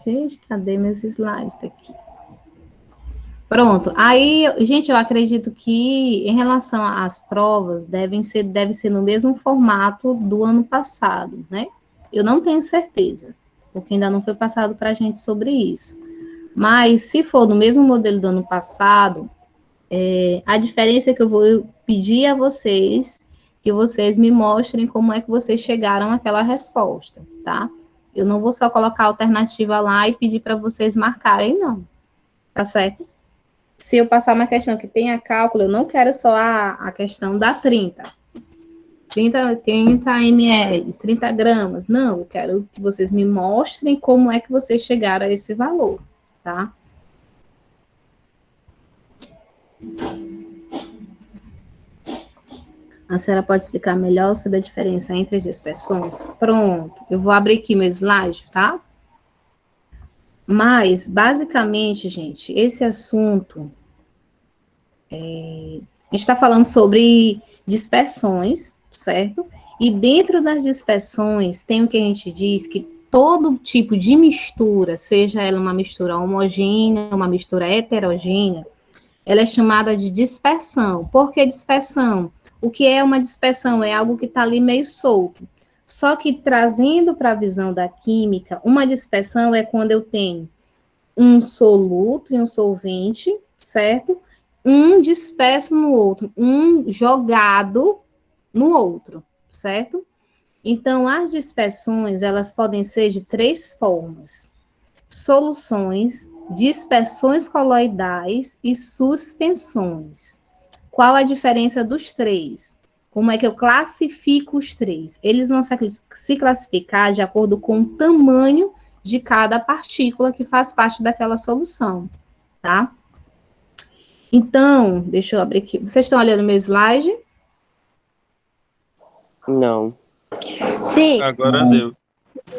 Speaker 2: Gente, cadê meus slides? Tá aqui. Pronto. Aí, gente, eu acredito que em relação às provas, deve ser no mesmo formato do ano passado, né? Eu não tenho certeza, porque ainda não foi passado para a gente sobre isso. Mas, se for no mesmo modelo do ano passado, a diferença é que eu vou pedir a vocês que vocês me mostrem como é que vocês chegaram àquela resposta, tá? Eu não vou só colocar a alternativa lá e pedir para vocês marcarem, não. Tá certo? Se eu passar uma questão que tenha cálculo, eu não quero só a questão da 30 ml, 30 gramas. Não, eu quero que vocês me mostrem como é que vocês chegaram a esse valor, tá? A senhora pode explicar melhor sobre a diferença entre as dispersões? Pronto, eu vou abrir aqui meu slide, tá? Mas, basicamente, gente, esse assunto, a gente está falando sobre dispersões, certo? E dentro das dispersões, tem o que a gente diz que todo tipo de mistura, seja ela uma mistura homogênea, uma mistura heterogênea, ela é chamada de dispersão. Por que dispersão? O que é uma dispersão? É algo que está ali meio solto. Só que trazendo para a visão da química, uma dispersão é quando eu tenho um soluto e um solvente, certo? um disperso no outro, um jogado no outro, certo? Então, as dispersões, elas podem ser de 3 formas: soluções, dispersões coloidais e suspensões. Qual a diferença dos 3? Como é que eu classifico os 3? Eles vão se classificar de acordo com o tamanho de cada partícula que faz parte daquela solução, tá? Então, deixa eu abrir aqui. Vocês estão olhando meu slide?
Speaker 6: Não.
Speaker 11: Sim.
Speaker 19: Agora deu.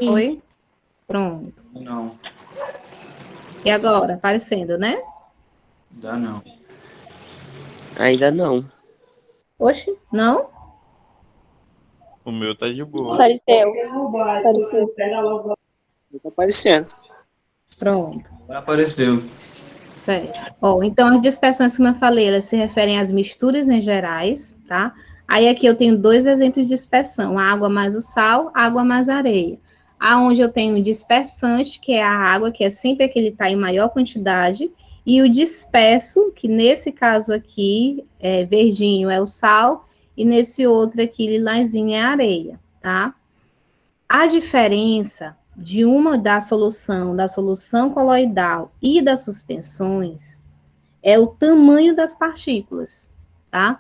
Speaker 2: Oi? Pronto.
Speaker 13: Não,
Speaker 2: E agora? Aparecendo, né?
Speaker 13: dá não.
Speaker 6: Ainda não.
Speaker 2: Oxe, não?
Speaker 19: O meu tá de boa.
Speaker 18: Apareceu.
Speaker 10: Tá aparecendo.
Speaker 2: Pronto.
Speaker 13: Apareceu.
Speaker 2: Certo. Ó, então, as dispersões, como eu falei, elas se referem às misturas em gerais, tá? Aí aqui eu tenho 2 exemplos de dispersão: a água mais o sal, água mais a areia. Aonde eu tenho o dispersante, que é a água, que é sempre aquele que está em maior quantidade, e o disperso, que nesse caso aqui, verdinho é o sal, e nesse outro aqui, lilazinho, é a areia, tá? A diferença de uma da solução coloidal e das suspensões é o tamanho das partículas, tá?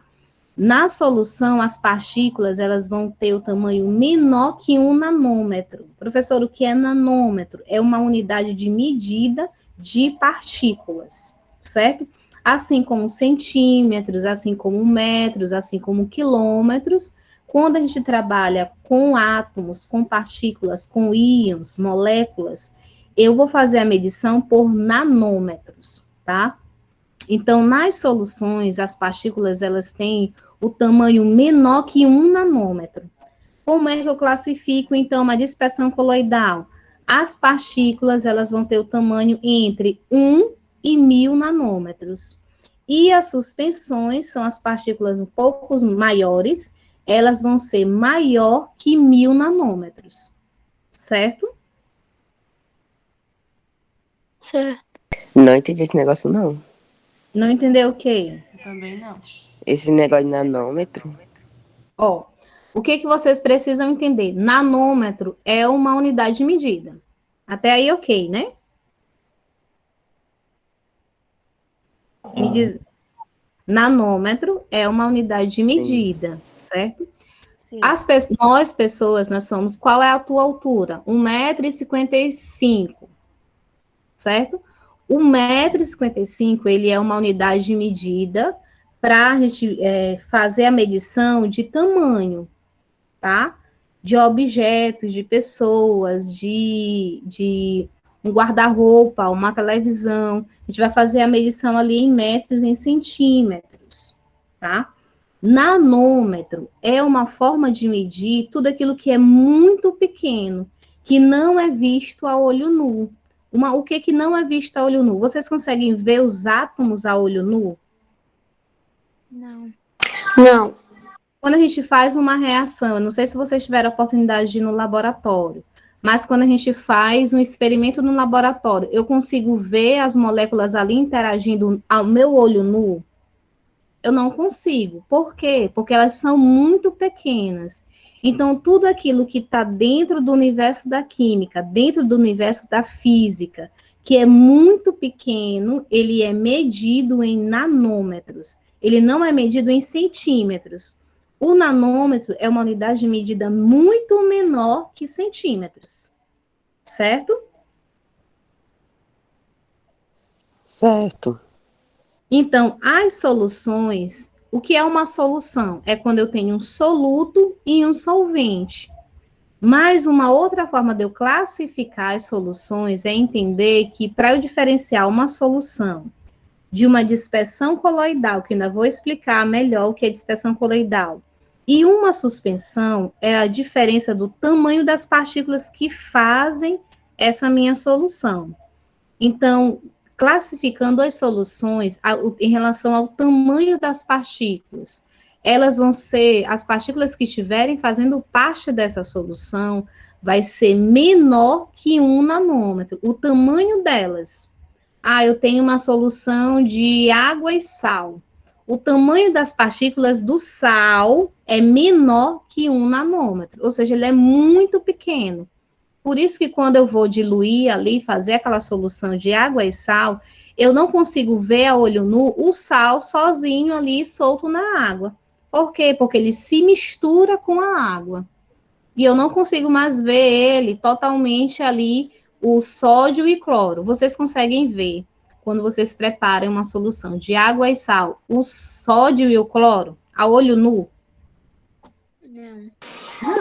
Speaker 2: Na solução, as partículas, elas vão ter o tamanho menor que 1 nanômetro. Professor, o que é nanômetro? É uma unidade de medida de partículas, certo? Assim como centímetros, assim como metros, assim como quilômetros. Quando a gente trabalha com átomos, com partículas, com íons, moléculas, eu vou fazer a medição por nanômetros, tá? Então, nas soluções, as partículas, elas têm o tamanho menor que 1 nanômetro. Como é que eu classifico, então, uma dispersão coloidal? As partículas, elas vão ter o tamanho entre 1 e 1000 nanômetros. E as suspensões são as partículas um pouco maiores, elas vão ser maior que 1000 nanômetros, certo?
Speaker 11: Certo.
Speaker 6: Não entendi esse negócio, não.
Speaker 2: Não entendeu o quê?
Speaker 5: Também não.
Speaker 6: Esse negócio de nanômetro.
Speaker 2: Ó, o que vocês precisam entender? Nanômetro é uma unidade de medida. Até aí, ok, né? Me diz... Nanômetro é uma unidade de medida, certo?
Speaker 11: Sim.
Speaker 2: Nós, pessoas, nós somos... Qual é a tua altura? 1,55 m, certo? 1,55 m, ele é uma unidade de medida para a gente fazer a medição de tamanho, tá? De objetos, de pessoas, de um guarda-roupa, uma televisão. A gente vai fazer a medição ali em metros, em centímetros, tá? Nanômetro é uma forma de medir tudo aquilo que é muito pequeno, que não é visto a olho nu. O que não é visto a olho nu? Vocês conseguem ver os átomos a olho nu?
Speaker 11: Não. Não.
Speaker 2: Quando a gente faz uma reação, eu não sei se vocês tiveram a oportunidade de ir no laboratório, mas quando a gente faz um experimento no laboratório, eu consigo ver as moléculas ali interagindo ao meu olho nu? Eu não consigo. Por quê? Porque elas são muito pequenas. Então, tudo aquilo que está dentro do universo da química, dentro do universo da física, que é muito pequeno, ele é medido em nanômetros. Ele não é medido em centímetros. O nanômetro é uma unidade de medida muito menor que centímetros. Certo?
Speaker 6: Certo.
Speaker 2: Então, as soluções, o que é uma solução? É quando eu tenho um soluto e um solvente. Mas uma outra forma de eu classificar as soluções é entender que para eu diferenciar uma solução de uma dispersão coloidal, que ainda vou explicar melhor o que é dispersão coloidal, e uma suspensão é a diferença do tamanho das partículas que fazem essa minha solução. Então, classificando as soluções em relação ao tamanho das partículas, elas vão ser, as partículas que estiverem fazendo parte dessa solução, vai ser menor que 1 nanômetro, o tamanho delas. eu tenho uma solução de água e sal. O tamanho das partículas do sal é menor que 1 nanômetro, ou seja, ele é muito pequeno. Por isso que quando eu vou diluir ali, fazer aquela solução de água e sal, eu não consigo ver a olho nu o sal sozinho ali, solto na água. Por quê? Porque ele se mistura com a água. E eu não consigo mais ver ele totalmente ali, o sódio e cloro. Vocês conseguem ver, quando vocês preparam uma solução de água e sal, o sódio e o cloro, a olho nu?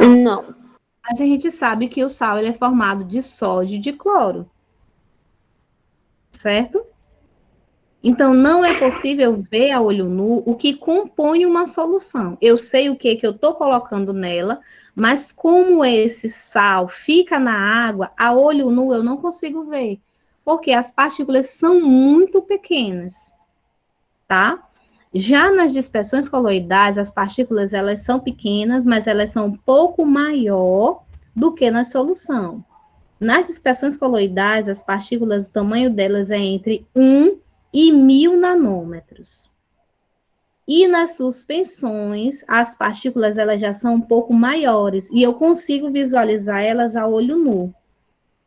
Speaker 11: Não.
Speaker 2: Mas a gente sabe que o sal ele é formado de sódio e de cloro. Certo? Então, não é possível ver a olho nu o que compõe uma solução. Eu sei o que eu estou colocando nela, mas como esse sal fica na água, a olho nu eu não consigo ver, porque as partículas são muito pequenas, tá? Já nas dispersões coloidais, as partículas, elas são pequenas, mas elas são um pouco maior do que na solução. Nas dispersões coloidais, as partículas, o tamanho delas é entre 1 e 1000 nanômetros. E nas suspensões, as partículas, elas já são um pouco maiores, e eu consigo visualizar elas a olho nu,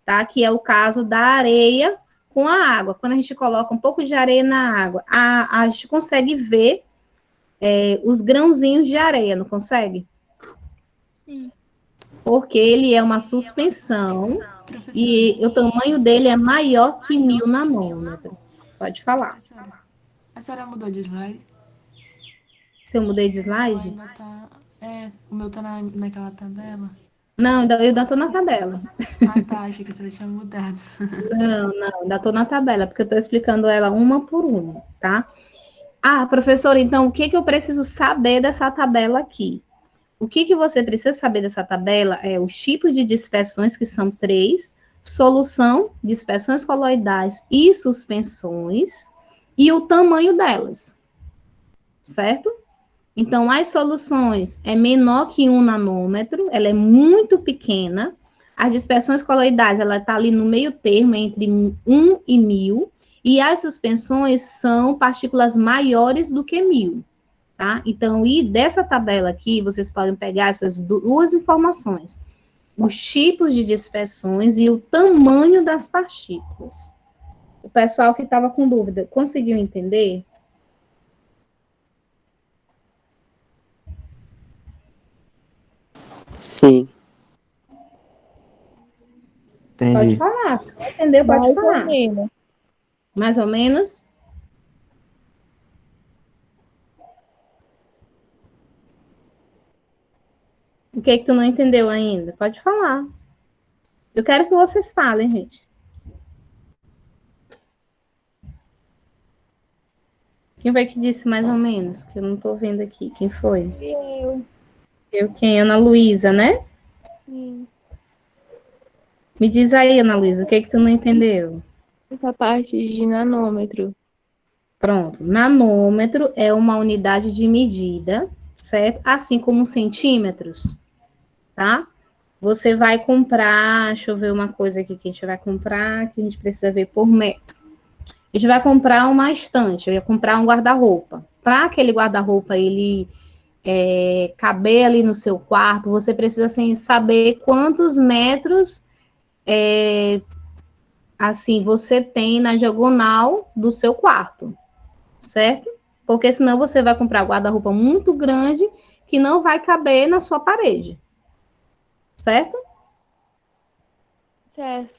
Speaker 2: tá? Que é o caso da areia com a água. Quando a gente coloca um pouco de areia na água, a gente consegue ver os grãozinhos de areia, não consegue?
Speaker 18: Sim.
Speaker 2: Porque ele é uma suspensão, e o tamanho dele é maior que 1000 nanômetros. Pode falar.
Speaker 20: A senhora mudou de slide?
Speaker 2: Se eu mudei de
Speaker 20: Ou
Speaker 2: slide?
Speaker 20: ainda tá... o meu tá naquela tabela.
Speaker 2: Não, eu ainda estou na tabela.
Speaker 20: Ah, tá, achei que a senhora tinha mudado.
Speaker 2: Não, ainda estou na tabela, porque eu estou explicando ela uma por uma, tá? Professora, então, o que eu preciso saber dessa tabela aqui? O que você precisa saber dessa tabela é os tipos de dispersões, que são 3, solução, dispersões coloidais e suspensões, e o tamanho delas, certo? Então, as soluções é menor que 1 nanômetro, ela é muito pequena. As dispersões coloidais, ela está ali no meio termo, entre 1 e 1000, e as suspensões são partículas maiores do que 1000. Tá? Então, e dessa tabela aqui, vocês podem pegar essas duas informações, os tipos de dispersões e o tamanho das partículas. O pessoal que estava com dúvida, conseguiu entender?
Speaker 10: Sim.
Speaker 2: Pode
Speaker 7: Entendi.
Speaker 2: falar, se não entendeu, pode
Speaker 3: Mais ou
Speaker 2: falar.
Speaker 3: menos.
Speaker 2: Mais ou menos? O que tu não entendeu ainda? Pode falar. Eu quero que vocês falem, gente. Quem foi que disse mais ou menos? Que eu não tô vendo aqui. Quem foi? Eu quem? Ana Luísa, né?
Speaker 12: Sim.
Speaker 2: Me diz aí, Ana Luísa, o que tu não entendeu?
Speaker 12: Essa parte de nanômetro.
Speaker 2: Pronto. Nanômetro é uma unidade de medida, certo? Assim como centímetros, tá? Você vai comprar, deixa eu ver uma coisa aqui que a gente vai comprar, que a gente precisa ver por metro. A gente vai comprar uma estante, eu ia comprar um guarda-roupa. Para aquele guarda-roupa ele caber ali no seu quarto, você precisa assim, saber quantos metros assim você tem na diagonal do seu quarto, certo? Porque senão você vai comprar guarda-roupa muito grande que não vai caber na sua parede, certo?
Speaker 12: Certo.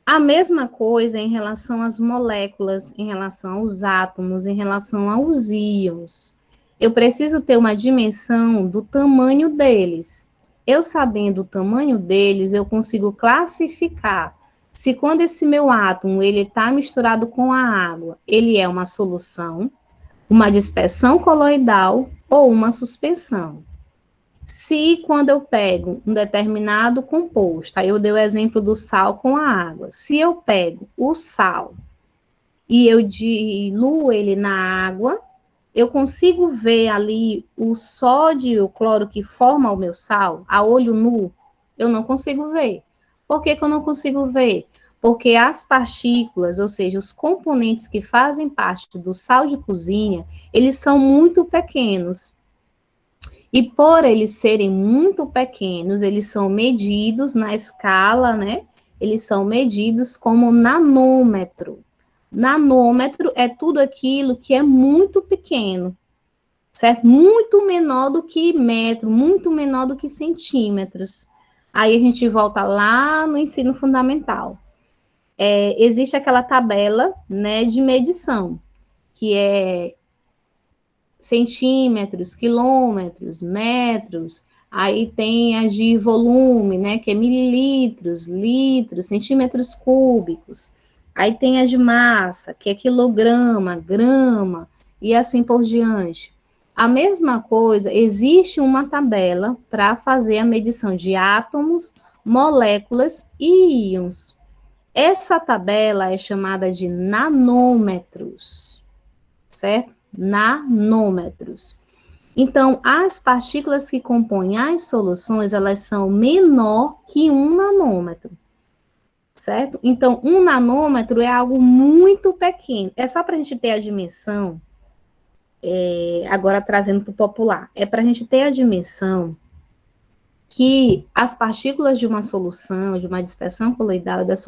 Speaker 2: A mesma coisa em relação às moléculas, em relação aos átomos, em relação aos íons. Eu preciso ter uma dimensão do tamanho deles. Eu sabendo o tamanho deles, eu consigo classificar se quando esse meu átomo ele está misturado com a água, ele é uma solução, uma dispersão coloidal ou uma suspensão. Se quando eu pego um determinado composto, aí eu dei o exemplo do sal com a água, se eu pego o sal e eu diluo ele na água, eu consigo ver ali o sódio e o cloro que forma o meu sal, a olho nu? Eu não consigo ver. Por que eu não consigo ver? Porque as partículas, ou seja, os componentes que fazem parte do sal de cozinha, eles são muito pequenos. E por eles serem muito pequenos, eles são medidos na escala, né? Eles são medidos como nanômetro. Nanômetro é tudo aquilo que é muito pequeno, certo? Muito menor do que metro, muito menor do que centímetros. Aí a gente volta lá no ensino fundamental. Existe aquela tabela, né, de medição, que é centímetros, quilômetros, metros, aí tem a de volume, né, que é mililitros, litros, centímetros cúbicos, aí tem a de massa, que é quilograma, grama, e assim por diante. A mesma coisa, existe uma tabela para fazer a medição de átomos, moléculas e íons. Essa tabela é chamada de nanômetros, certo? Nanômetros. Então, as partículas que compõem as soluções, elas são menor que 1 nanômetro, certo? Então, 1 nanômetro é algo muito pequeno. É só para a gente ter a dimensão, agora trazendo para o popular, é para a gente ter a dimensão que as partículas de uma solução, de uma dispersão coloidal das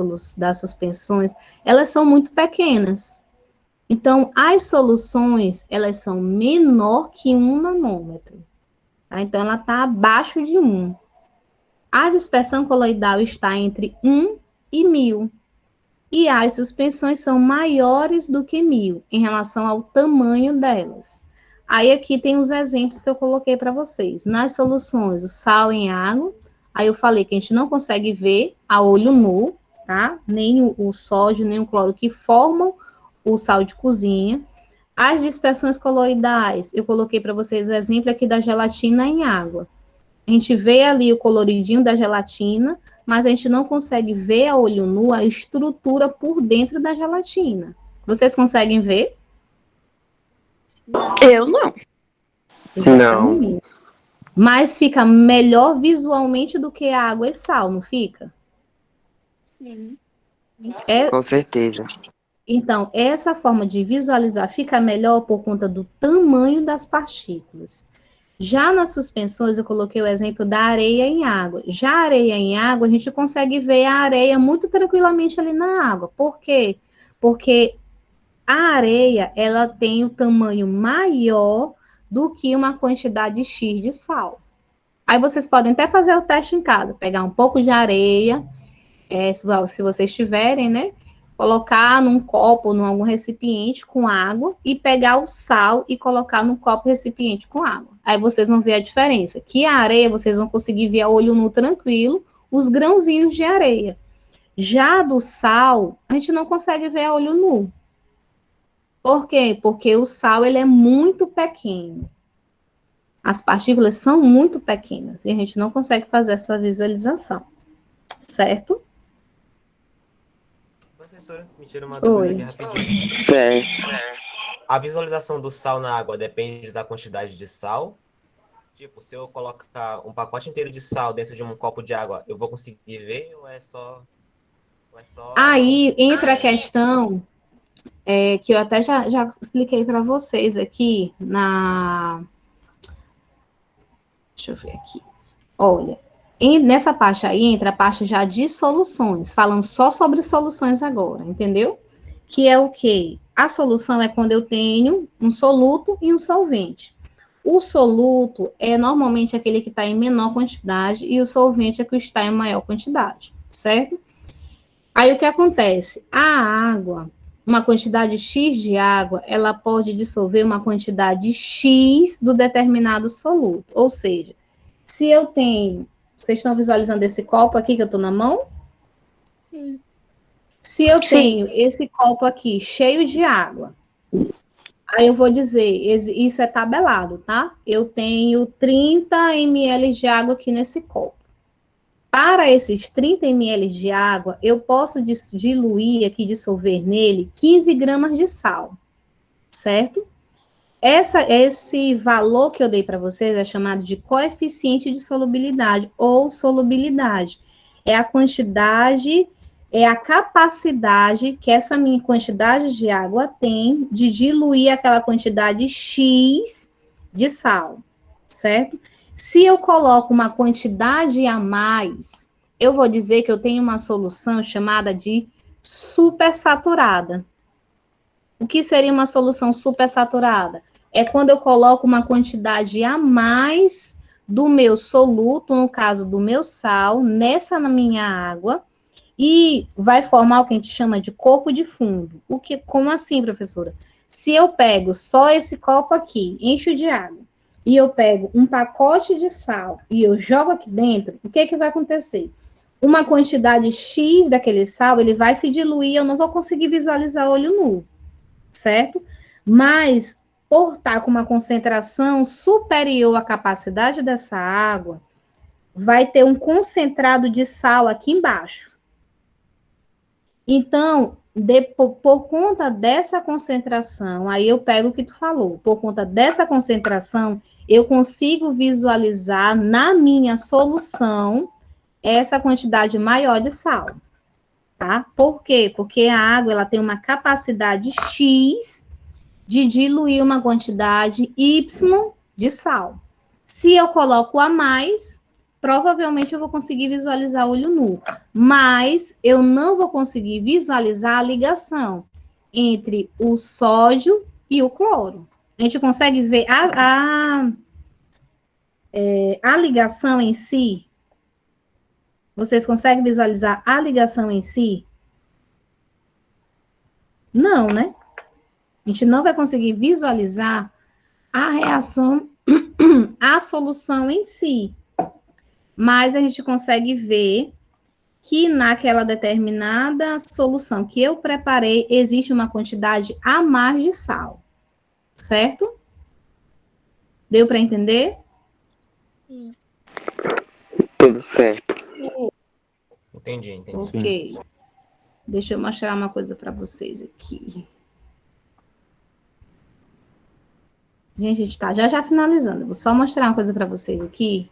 Speaker 2: suspensões, elas são muito pequenas. Então, as soluções, elas são menor que 1 nanômetro. Tá? Então, ela está abaixo de 1. A dispersão coloidal está entre 1 e 1000. E as suspensões são maiores do que 1000, em relação ao tamanho delas. Aí, aqui tem os exemplos que eu coloquei para vocês. Nas soluções, o sal em água. Aí, eu falei que a gente não consegue ver a olho nu, tá? Nem o sódio, nem o cloro que formam o sal de cozinha. As dispersões coloidais, eu coloquei para vocês o exemplo aqui da gelatina em água. A gente vê ali o coloridinho da gelatina, mas a gente não consegue ver a olho nu a estrutura por dentro da gelatina. Vocês conseguem ver?
Speaker 11: Eu não.
Speaker 2: Exatamente. Mas fica melhor visualmente do que a água e sal, não fica?
Speaker 18: Sim.
Speaker 6: Com certeza.
Speaker 2: Então, essa forma de visualizar fica melhor por conta do tamanho das partículas. Já nas suspensões, eu coloquei o exemplo da areia em água. Já a areia em água, a gente consegue ver a areia muito tranquilamente ali na água. Por quê? Porque a areia, ela tem o tamanho maior do que uma quantidade X de sal. Aí vocês podem até fazer o teste em casa, pegar um pouco de areia, se vocês tiverem, né? Colocar num copo, num algum recipiente com água e pegar o sal e colocar no copo recipiente com água. Aí vocês vão ver a diferença. Que a areia, vocês vão conseguir ver a olho nu tranquilo os grãozinhos de areia. Já do sal, a gente não consegue ver a olho nu. Por quê? Porque o sal, ele é muito pequeno. As partículas são muito pequenas e a gente não consegue fazer essa visualização. Certo?
Speaker 21: Professora, me tira uma dúvida aqui rapidinho. A visualização do sal na água depende da quantidade de sal? Tipo, se eu colocar um pacote inteiro de sal dentro de um copo de água, eu vou conseguir ver ou é só...
Speaker 2: Aí entra a questão que eu até já expliquei para vocês aqui Deixa eu ver aqui. Olha, nessa parte aí entra a parte já de soluções, falando só sobre soluções agora, entendeu? Que é o quê? A solução é quando eu tenho um soluto e um solvente. O soluto é normalmente aquele que está em menor quantidade e o solvente é que está em maior quantidade, certo? Aí o que acontece? A água, uma quantidade X de água, ela pode dissolver uma quantidade X do determinado soluto. Ou seja, se eu tenho... Vocês estão visualizando esse copo aqui que eu estou na mão?
Speaker 18: Sim.
Speaker 2: Se eu tenho esse copo aqui cheio de água, aí eu vou dizer, isso é tabelado, tá? Eu tenho 30 ml de água aqui nesse copo. Para esses 30 ml de água, eu posso diluir aqui, dissolver nele 15 gramas de sal, certo? Esse valor que eu dei para vocês é chamado de coeficiente de solubilidade ou solubilidade. É a quantidade é a capacidade que essa minha quantidade de água tem de diluir aquela quantidade X de sal, certo? Se eu coloco uma quantidade a mais, eu vou dizer que eu tenho uma solução chamada de supersaturada. O que seria uma solução supersaturada? É quando eu coloco uma quantidade a mais do meu soluto, no caso do meu sal, na minha água, e vai formar o que a gente chama de corpo de fundo. Como assim, professora? Se eu pego só esse copo aqui, encho de água, e eu pego um pacote de sal e eu jogo aqui dentro, o que vai acontecer? Uma quantidade X daquele sal, ele vai se diluir, eu não vou conseguir visualizar olho nu, certo? Mas, por estar com uma concentração superior à capacidade dessa água, vai ter um concentrado de sal aqui embaixo. Então, por conta dessa concentração, aí eu pego o que tu falou, por conta dessa concentração, eu consigo visualizar na minha solução essa quantidade maior de sal, tá? Por quê? Porque a água, ela tem uma capacidade X de diluir uma quantidade Y de sal. Se eu coloco a mais, provavelmente eu vou conseguir visualizar olho nu, mas eu não vou conseguir visualizar a ligação entre o sódio e o cloro. A gente consegue ver a ligação em si? Vocês conseguem visualizar a ligação em si? Não, né? A gente não vai conseguir visualizar a reação, a solução em si. Mas a gente consegue ver que naquela determinada solução que eu preparei, existe uma quantidade a mais de sal. Certo? Deu para entender?
Speaker 6: Sim. Tudo certo.
Speaker 21: Entendi.
Speaker 2: Ok. Deixa eu mostrar uma coisa para vocês aqui. Gente, a gente tá já finalizando. Eu vou só mostrar uma coisa para vocês aqui.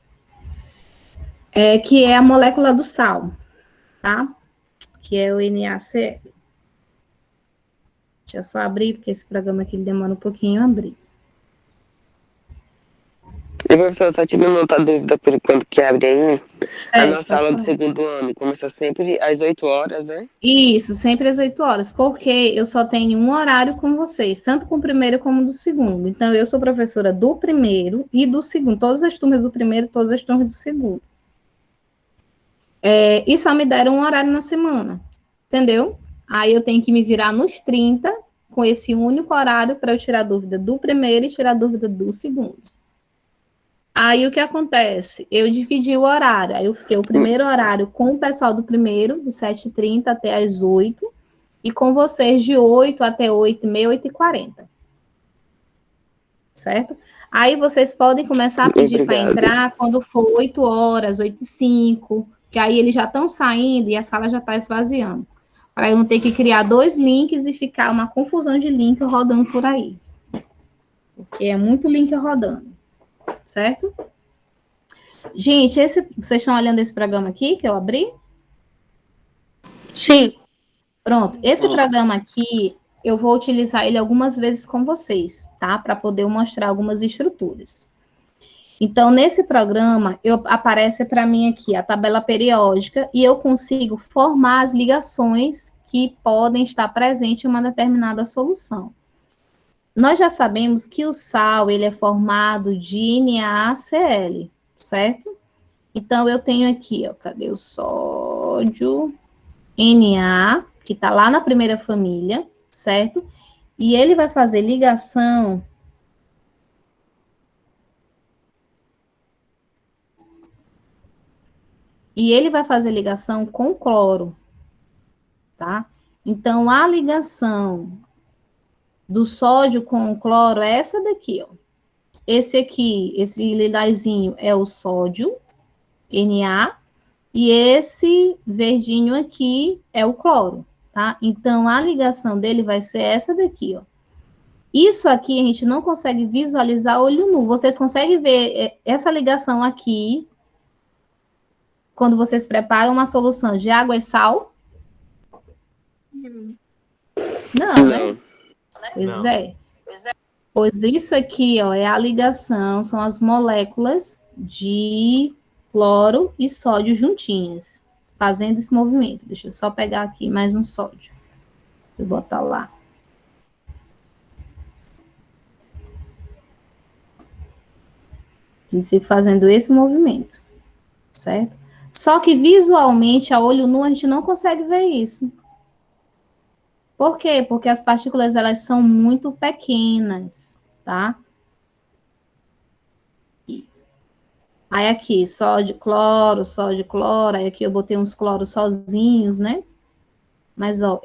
Speaker 2: Que é a molécula do sal, tá? Que é o NaCl. Deixa eu só abrir, porque esse programa aqui demora um pouquinho a abrir.
Speaker 6: E, professor, só tirando outra dúvida por enquanto que abre aí. A nossa aula do
Speaker 2: falar.
Speaker 6: segundo ano começa sempre às 8 horas, né?
Speaker 2: Isso, sempre às 8 horas, porque eu só tenho um horário com vocês, tanto com o primeiro como do segundo. Então, eu sou professora do primeiro e do segundo, todas as turmas do primeiro, todas as turmas do segundo. E só me deram um horário na semana, entendeu? Aí eu tenho que me virar nos 30, com esse único horário, para eu tirar dúvida do primeiro e tirar dúvida do segundo. Aí o que acontece? Eu dividi o horário, aí eu fiquei o primeiro horário com o pessoal do primeiro, de 7h30 até as 8h, e com vocês de 8 até 8h30, 8h40. Certo? Aí vocês podem começar a pedir para entrar quando for 8 horas, 8h05, que aí eles já estão saindo e a sala já está esvaziando. Para eu não ter que criar 2 links e ficar uma confusão de link rodando por aí. Porque é muito link rodando. Certo? Gente, vocês estão olhando esse programa aqui que eu abri?
Speaker 11: Sim.
Speaker 2: Pronto. Esse programa aqui, eu vou utilizar ele algumas vezes com vocês, tá? Para poder mostrar algumas estruturas. Então, nesse programa, aparece para mim aqui a tabela periódica e eu consigo formar as ligações que podem estar presentes em uma determinada solução. Nós já sabemos que o sal, ele é formado de NaCl, certo? Então, eu tenho aqui, ó, cadê o sódio? Na, que está lá na primeira família, certo? E ele vai fazer ligação com o cloro, tá? Então, a ligação do sódio com o cloro é essa daqui, ó. Esse aqui, esse lilazinho é o sódio, Na, e esse verdinho aqui é o cloro, tá? Então, a ligação dele vai ser essa daqui, ó. Isso aqui a gente não consegue visualizar olho nu. Vocês conseguem ver essa ligação aqui, quando vocês preparam uma solução de água e sal? Não, né? Pois
Speaker 6: Não.
Speaker 2: é. Pois isso aqui, ó, é a ligação, são as moléculas de cloro e sódio juntinhas, fazendo esse movimento. Deixa eu só pegar aqui mais um sódio. Vou botar lá. Eles ficam fazendo esse movimento, certo? Só que visualmente, a olho nu, a gente não consegue ver isso. Por quê? Porque as partículas, elas são muito pequenas, tá? Aí aqui, sódio, cloro, aí aqui eu botei uns cloros sozinhos, né? Mas, ó,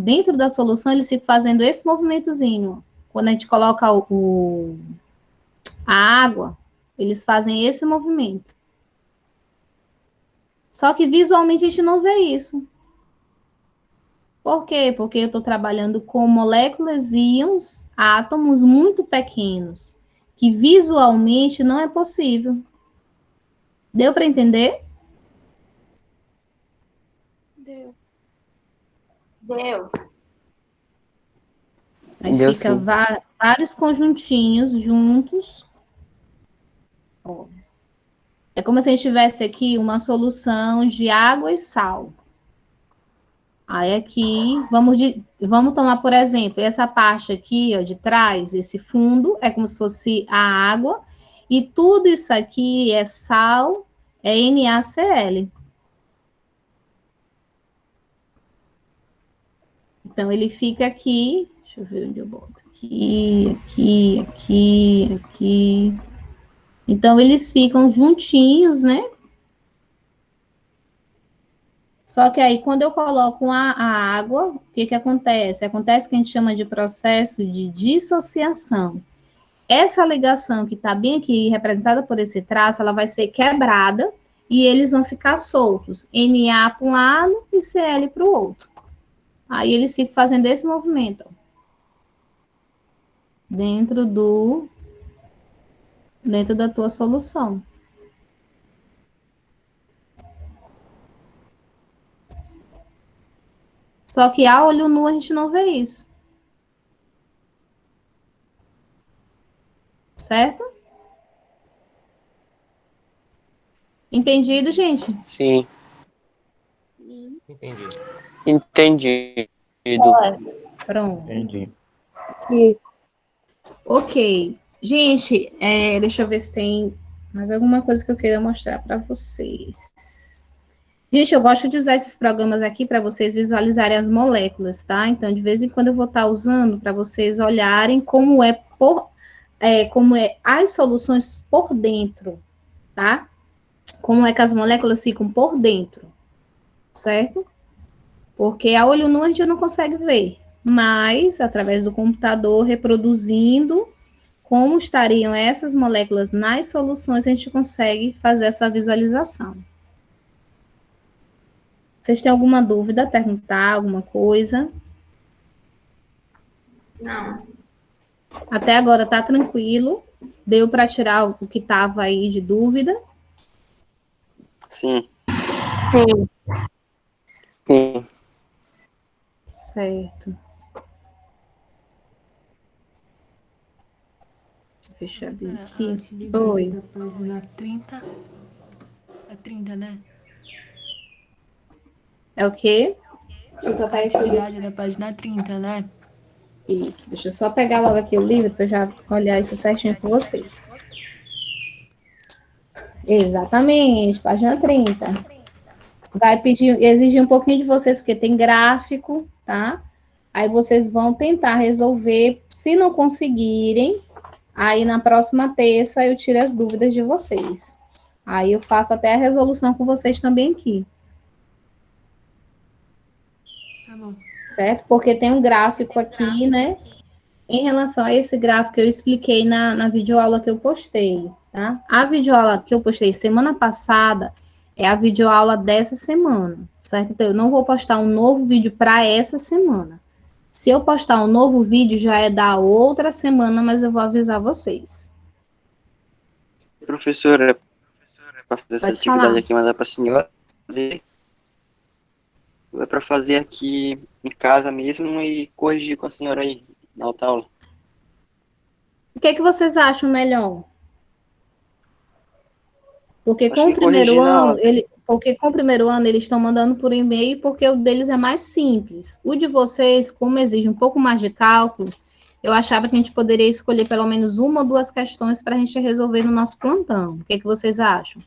Speaker 2: dentro da solução, eles ficam fazendo esse movimentozinho. Ó. Quando a gente coloca a água, eles fazem esse movimento. Só que visualmente a gente não vê isso. Por quê? Porque eu estou trabalhando com moléculas, íons, átomos muito pequenos, que visualmente não é possível. Deu para entender?
Speaker 18: Deu. Deu.
Speaker 2: Aí
Speaker 10: Deu
Speaker 2: fica
Speaker 10: sim.
Speaker 2: vários conjuntinhos juntos. Ó. É como se a gente tivesse aqui uma solução de água e sal. Aí aqui, vamos tomar, por exemplo, essa parte aqui, ó, de trás, esse fundo, é como se fosse a água, e tudo isso aqui é sal, é NaCl. Então, ele fica aqui, deixa eu ver onde eu boto, aqui. Então, eles ficam juntinhos, né? Só que aí, quando eu coloco a água, o que acontece? Acontece o que a gente chama de processo de dissociação. Essa ligação que está bem aqui, representada por esse traço, ela vai ser quebrada e eles vão ficar soltos. Na para um lado e Cl para o outro. Aí eles ficam fazendo esse movimento. Dentro da tua solução. Só que a olho nu a gente não vê isso. Certo? Entendido, gente?
Speaker 6: Sim,
Speaker 21: Entendi.
Speaker 6: entendido.
Speaker 2: Pronto.
Speaker 7: Entendi.
Speaker 2: Ok. Gente, deixa eu ver se tem mais alguma coisa que eu queira mostrar para vocês. Gente, eu gosto de usar esses programas aqui para vocês visualizarem as moléculas, tá? Então, de vez em quando eu vou estar usando para vocês olharem como como é as soluções por dentro, tá? Como é que as moléculas ficam por dentro, certo? Porque a olho nu a gente não consegue ver, mas através do computador reproduzindo como estariam essas moléculas nas soluções, a gente consegue fazer essa visualização. Vocês têm alguma dúvida, perguntar alguma coisa?
Speaker 16: Não.
Speaker 2: Até agora tá tranquilo? Deu para tirar o que estava aí de dúvida?
Speaker 10: Sim.
Speaker 6: Sim. Sim.
Speaker 2: Certo. Deixa eu fechar bem aqui. Oi.
Speaker 20: Da página 30. É 30, né?
Speaker 2: É o quê?
Speaker 20: A atividade da página 30, né?
Speaker 2: Isso. Deixa eu só pegar logo aqui o livro para eu já olhar isso certinho com vocês. Exatamente, página 30. Vai exigir um pouquinho de vocês, porque tem gráfico, tá? Aí vocês vão tentar resolver. Se não conseguirem, aí na próxima terça eu tiro as dúvidas de vocês. Aí eu faço até a resolução com vocês também aqui.
Speaker 20: Tá bom.
Speaker 2: Certo? Porque tem um gráfico aqui, né? Em relação a esse gráfico, eu expliquei na videoaula que eu postei, tá? A videoaula que eu postei semana passada é a videoaula dessa semana, certo? Então, eu não vou postar um novo vídeo para essa semana. Se eu postar um novo vídeo, já é da outra semana, mas eu vou avisar vocês.
Speaker 10: Professora, para fazer essa
Speaker 2: Pode
Speaker 10: atividade
Speaker 2: falar.
Speaker 10: aqui, mandar para a senhora fazer. É para fazer aqui em casa mesmo e corrigir com a senhora aí na outra aula.
Speaker 2: O que é que vocês acham melhor? Porque
Speaker 10: Acho
Speaker 2: com o
Speaker 10: que
Speaker 2: primeiro
Speaker 10: corrigir na
Speaker 2: ano,
Speaker 10: hora.
Speaker 2: porque com o primeiro ano eles estão mandando por e-mail porque o deles é mais simples. O de vocês, como exige um pouco mais de cálculo, eu achava que a gente poderia escolher pelo menos uma ou duas questões para a gente resolver no nosso plantão. O que é que vocês acham?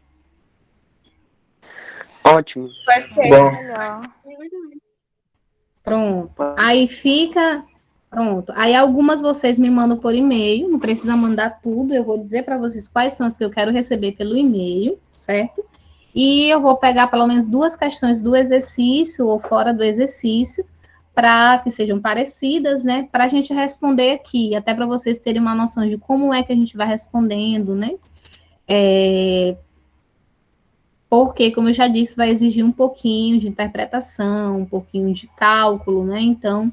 Speaker 6: Ótimo.
Speaker 5: Pode ser,
Speaker 13: Bom.
Speaker 5: melhor.
Speaker 2: Pronto. Aí fica. Pronto. Aí algumas vocês me mandam por e-mail, não precisa mandar tudo, eu vou dizer para vocês quais são as que eu quero receber pelo e-mail, certo? E eu vou pegar pelo menos duas questões do exercício ou fora do exercício, para que sejam parecidas, né? Para a gente responder aqui, até para vocês terem uma noção de como é que a gente vai respondendo, né? Porque, como eu já disse, vai exigir um pouquinho de interpretação, um pouquinho de cálculo, né? Então,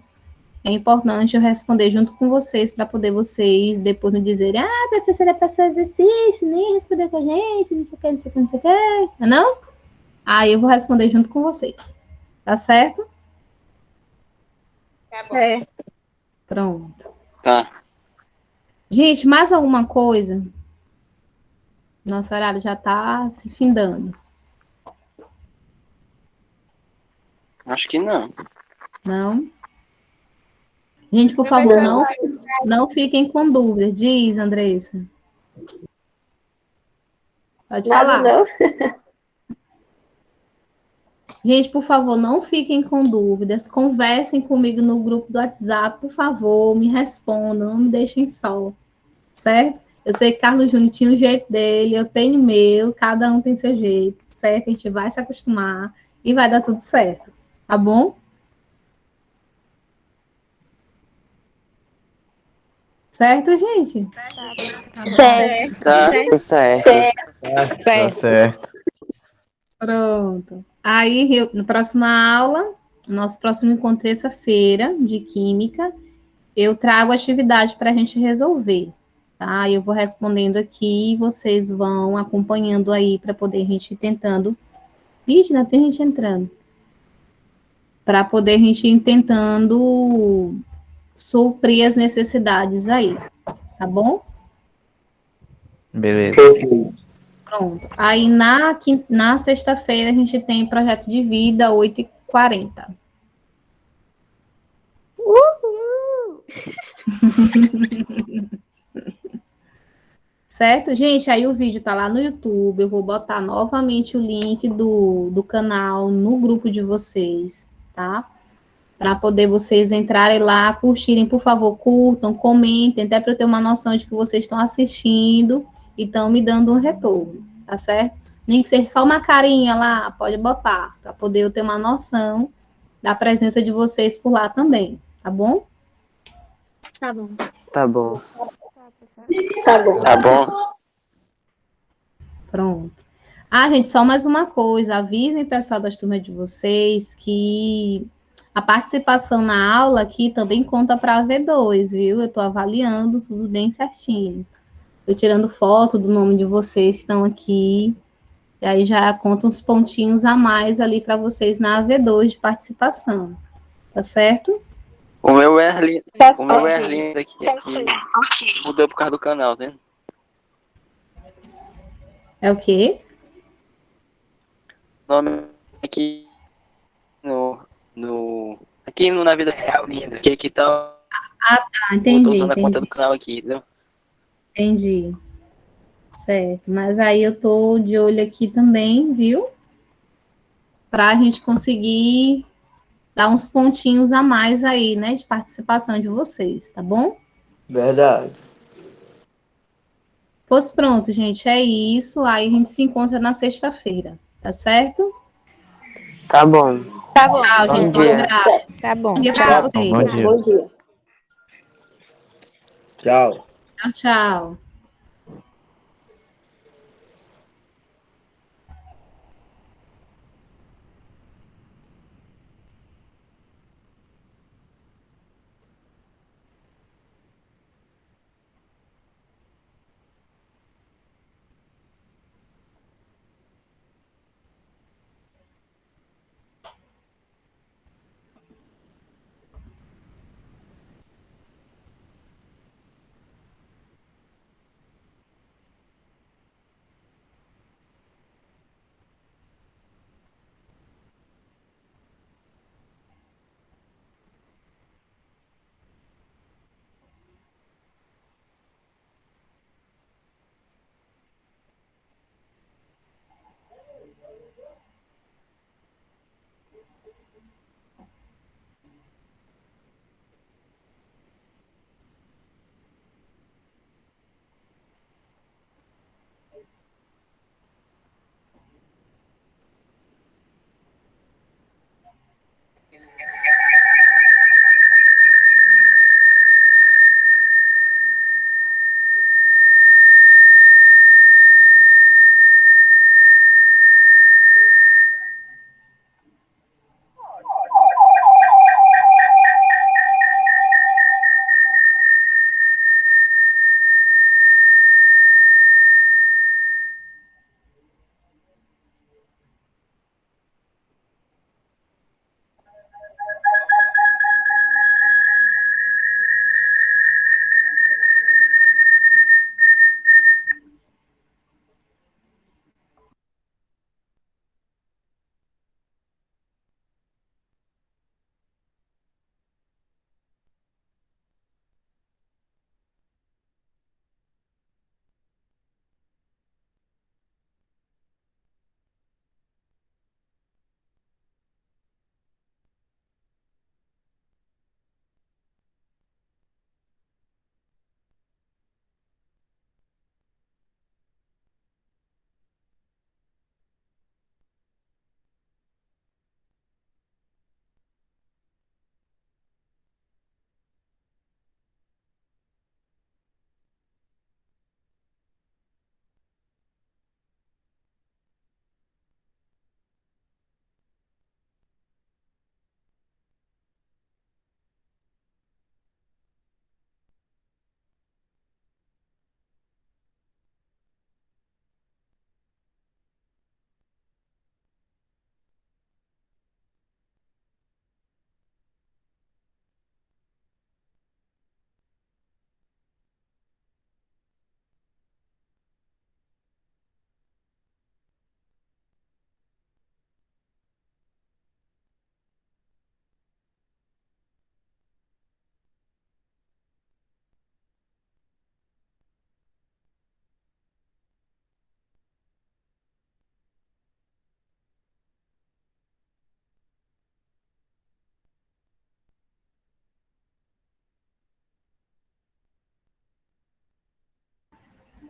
Speaker 2: é importante eu responder junto com vocês, para poder vocês depois não dizerem, ah, professora passou exercício, nem respondeu com a gente, não sei o que, não sei o que, não sei o que, não? Aí eu vou responder junto com vocês, tá certo?
Speaker 18: Tá bom.
Speaker 5: Certo.
Speaker 2: Pronto.
Speaker 10: Tá.
Speaker 2: Gente, mais alguma coisa? Nosso horário já tá se findando.
Speaker 10: Acho que não.
Speaker 2: Não? Gente, por favor,
Speaker 18: Professor,
Speaker 2: não fiquem com dúvidas. Diz, Andressa. Pode
Speaker 8: Nada
Speaker 2: falar.
Speaker 8: não.
Speaker 2: Gente, por favor, não fiquem com dúvidas. Conversem comigo no grupo do WhatsApp, por favor, me respondam, não me deixem só, certo? Eu sei que Carlos Júnior tinha o jeito dele, eu tenho o meu, cada um tem seu jeito, certo? A gente vai se acostumar e vai dar tudo certo, tá bom? Certo, gente?
Speaker 11: Certo.
Speaker 6: Tá certo.
Speaker 19: Tá certo.
Speaker 2: Pronto. Aí, na próxima aula, nosso próximo encontro terça-feira de Química, eu trago atividade para a gente resolver, tá? Eu vou respondendo aqui e vocês vão acompanhando aí para poder a gente ir tentando. Vixe, ainda tem gente entrando. Para poder a gente ir tentando suprir as necessidades aí, tá bom?
Speaker 7: Beleza.
Speaker 2: Pronto. Aí na sexta-feira a gente tem projeto de vida 8h40.
Speaker 11: Uhul!
Speaker 2: Certo? Gente, aí o vídeo tá lá no YouTube. Eu vou botar novamente o link do canal no grupo de vocês, tá? Para poder vocês entrarem lá, curtirem, por favor, curtam, comentem, até para eu ter uma noção de que vocês estão assistindo e estão me dando um retorno, tá certo? Nem que seja só uma carinha lá, pode botar, para poder eu ter uma noção da presença de vocês por lá também, tá bom?
Speaker 11: Tá bom.
Speaker 6: Tá bom.
Speaker 8: Tá bom.
Speaker 10: Tá bom?
Speaker 2: Pronto. Ah, gente, só mais uma coisa, avisem, pessoal das turmas de vocês, que a participação na aula aqui também conta para a V2, viu? Eu estou avaliando tudo bem certinho. Estou tirando foto do nome de vocês que estão aqui, e aí já conta uns pontinhos a mais ali para vocês na V2 de participação, tá certo?
Speaker 10: O meu é lindo.
Speaker 8: Tá
Speaker 10: O meu é
Speaker 8: certo.
Speaker 10: lindo aqui. Mudou por causa do canal, tá vendo?
Speaker 2: É o quê?
Speaker 10: O nome aqui aqui no Na Vida Real, lindo. Que tal?
Speaker 2: Ah, tá,
Speaker 10: Eu tô
Speaker 2: entendi,
Speaker 10: usando a conta
Speaker 2: entendi.
Speaker 10: do canal aqui, entendeu?
Speaker 2: Entendi. Certo, mas aí eu tô de olho aqui também, viu? Para a gente conseguir dar uns pontinhos a mais aí, né, de participação de vocês, tá bom?
Speaker 13: Verdade.
Speaker 2: Pois pronto, gente, é isso. Aí a gente se encontra na sexta-feira, tá certo?
Speaker 6: Tá bom.
Speaker 11: Tá bom.
Speaker 2: Tchau,
Speaker 6: Bom
Speaker 2: gente. Um
Speaker 6: dia.
Speaker 2: abraço.
Speaker 5: Tá bom.
Speaker 2: Bom dia para
Speaker 7: Bom
Speaker 2: vocês.
Speaker 7: dia.
Speaker 8: Bom dia.
Speaker 13: Tchau.
Speaker 2: Tchau, tchau.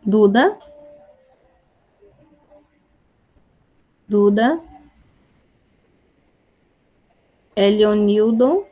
Speaker 2: Duda? Duda? Elionildo?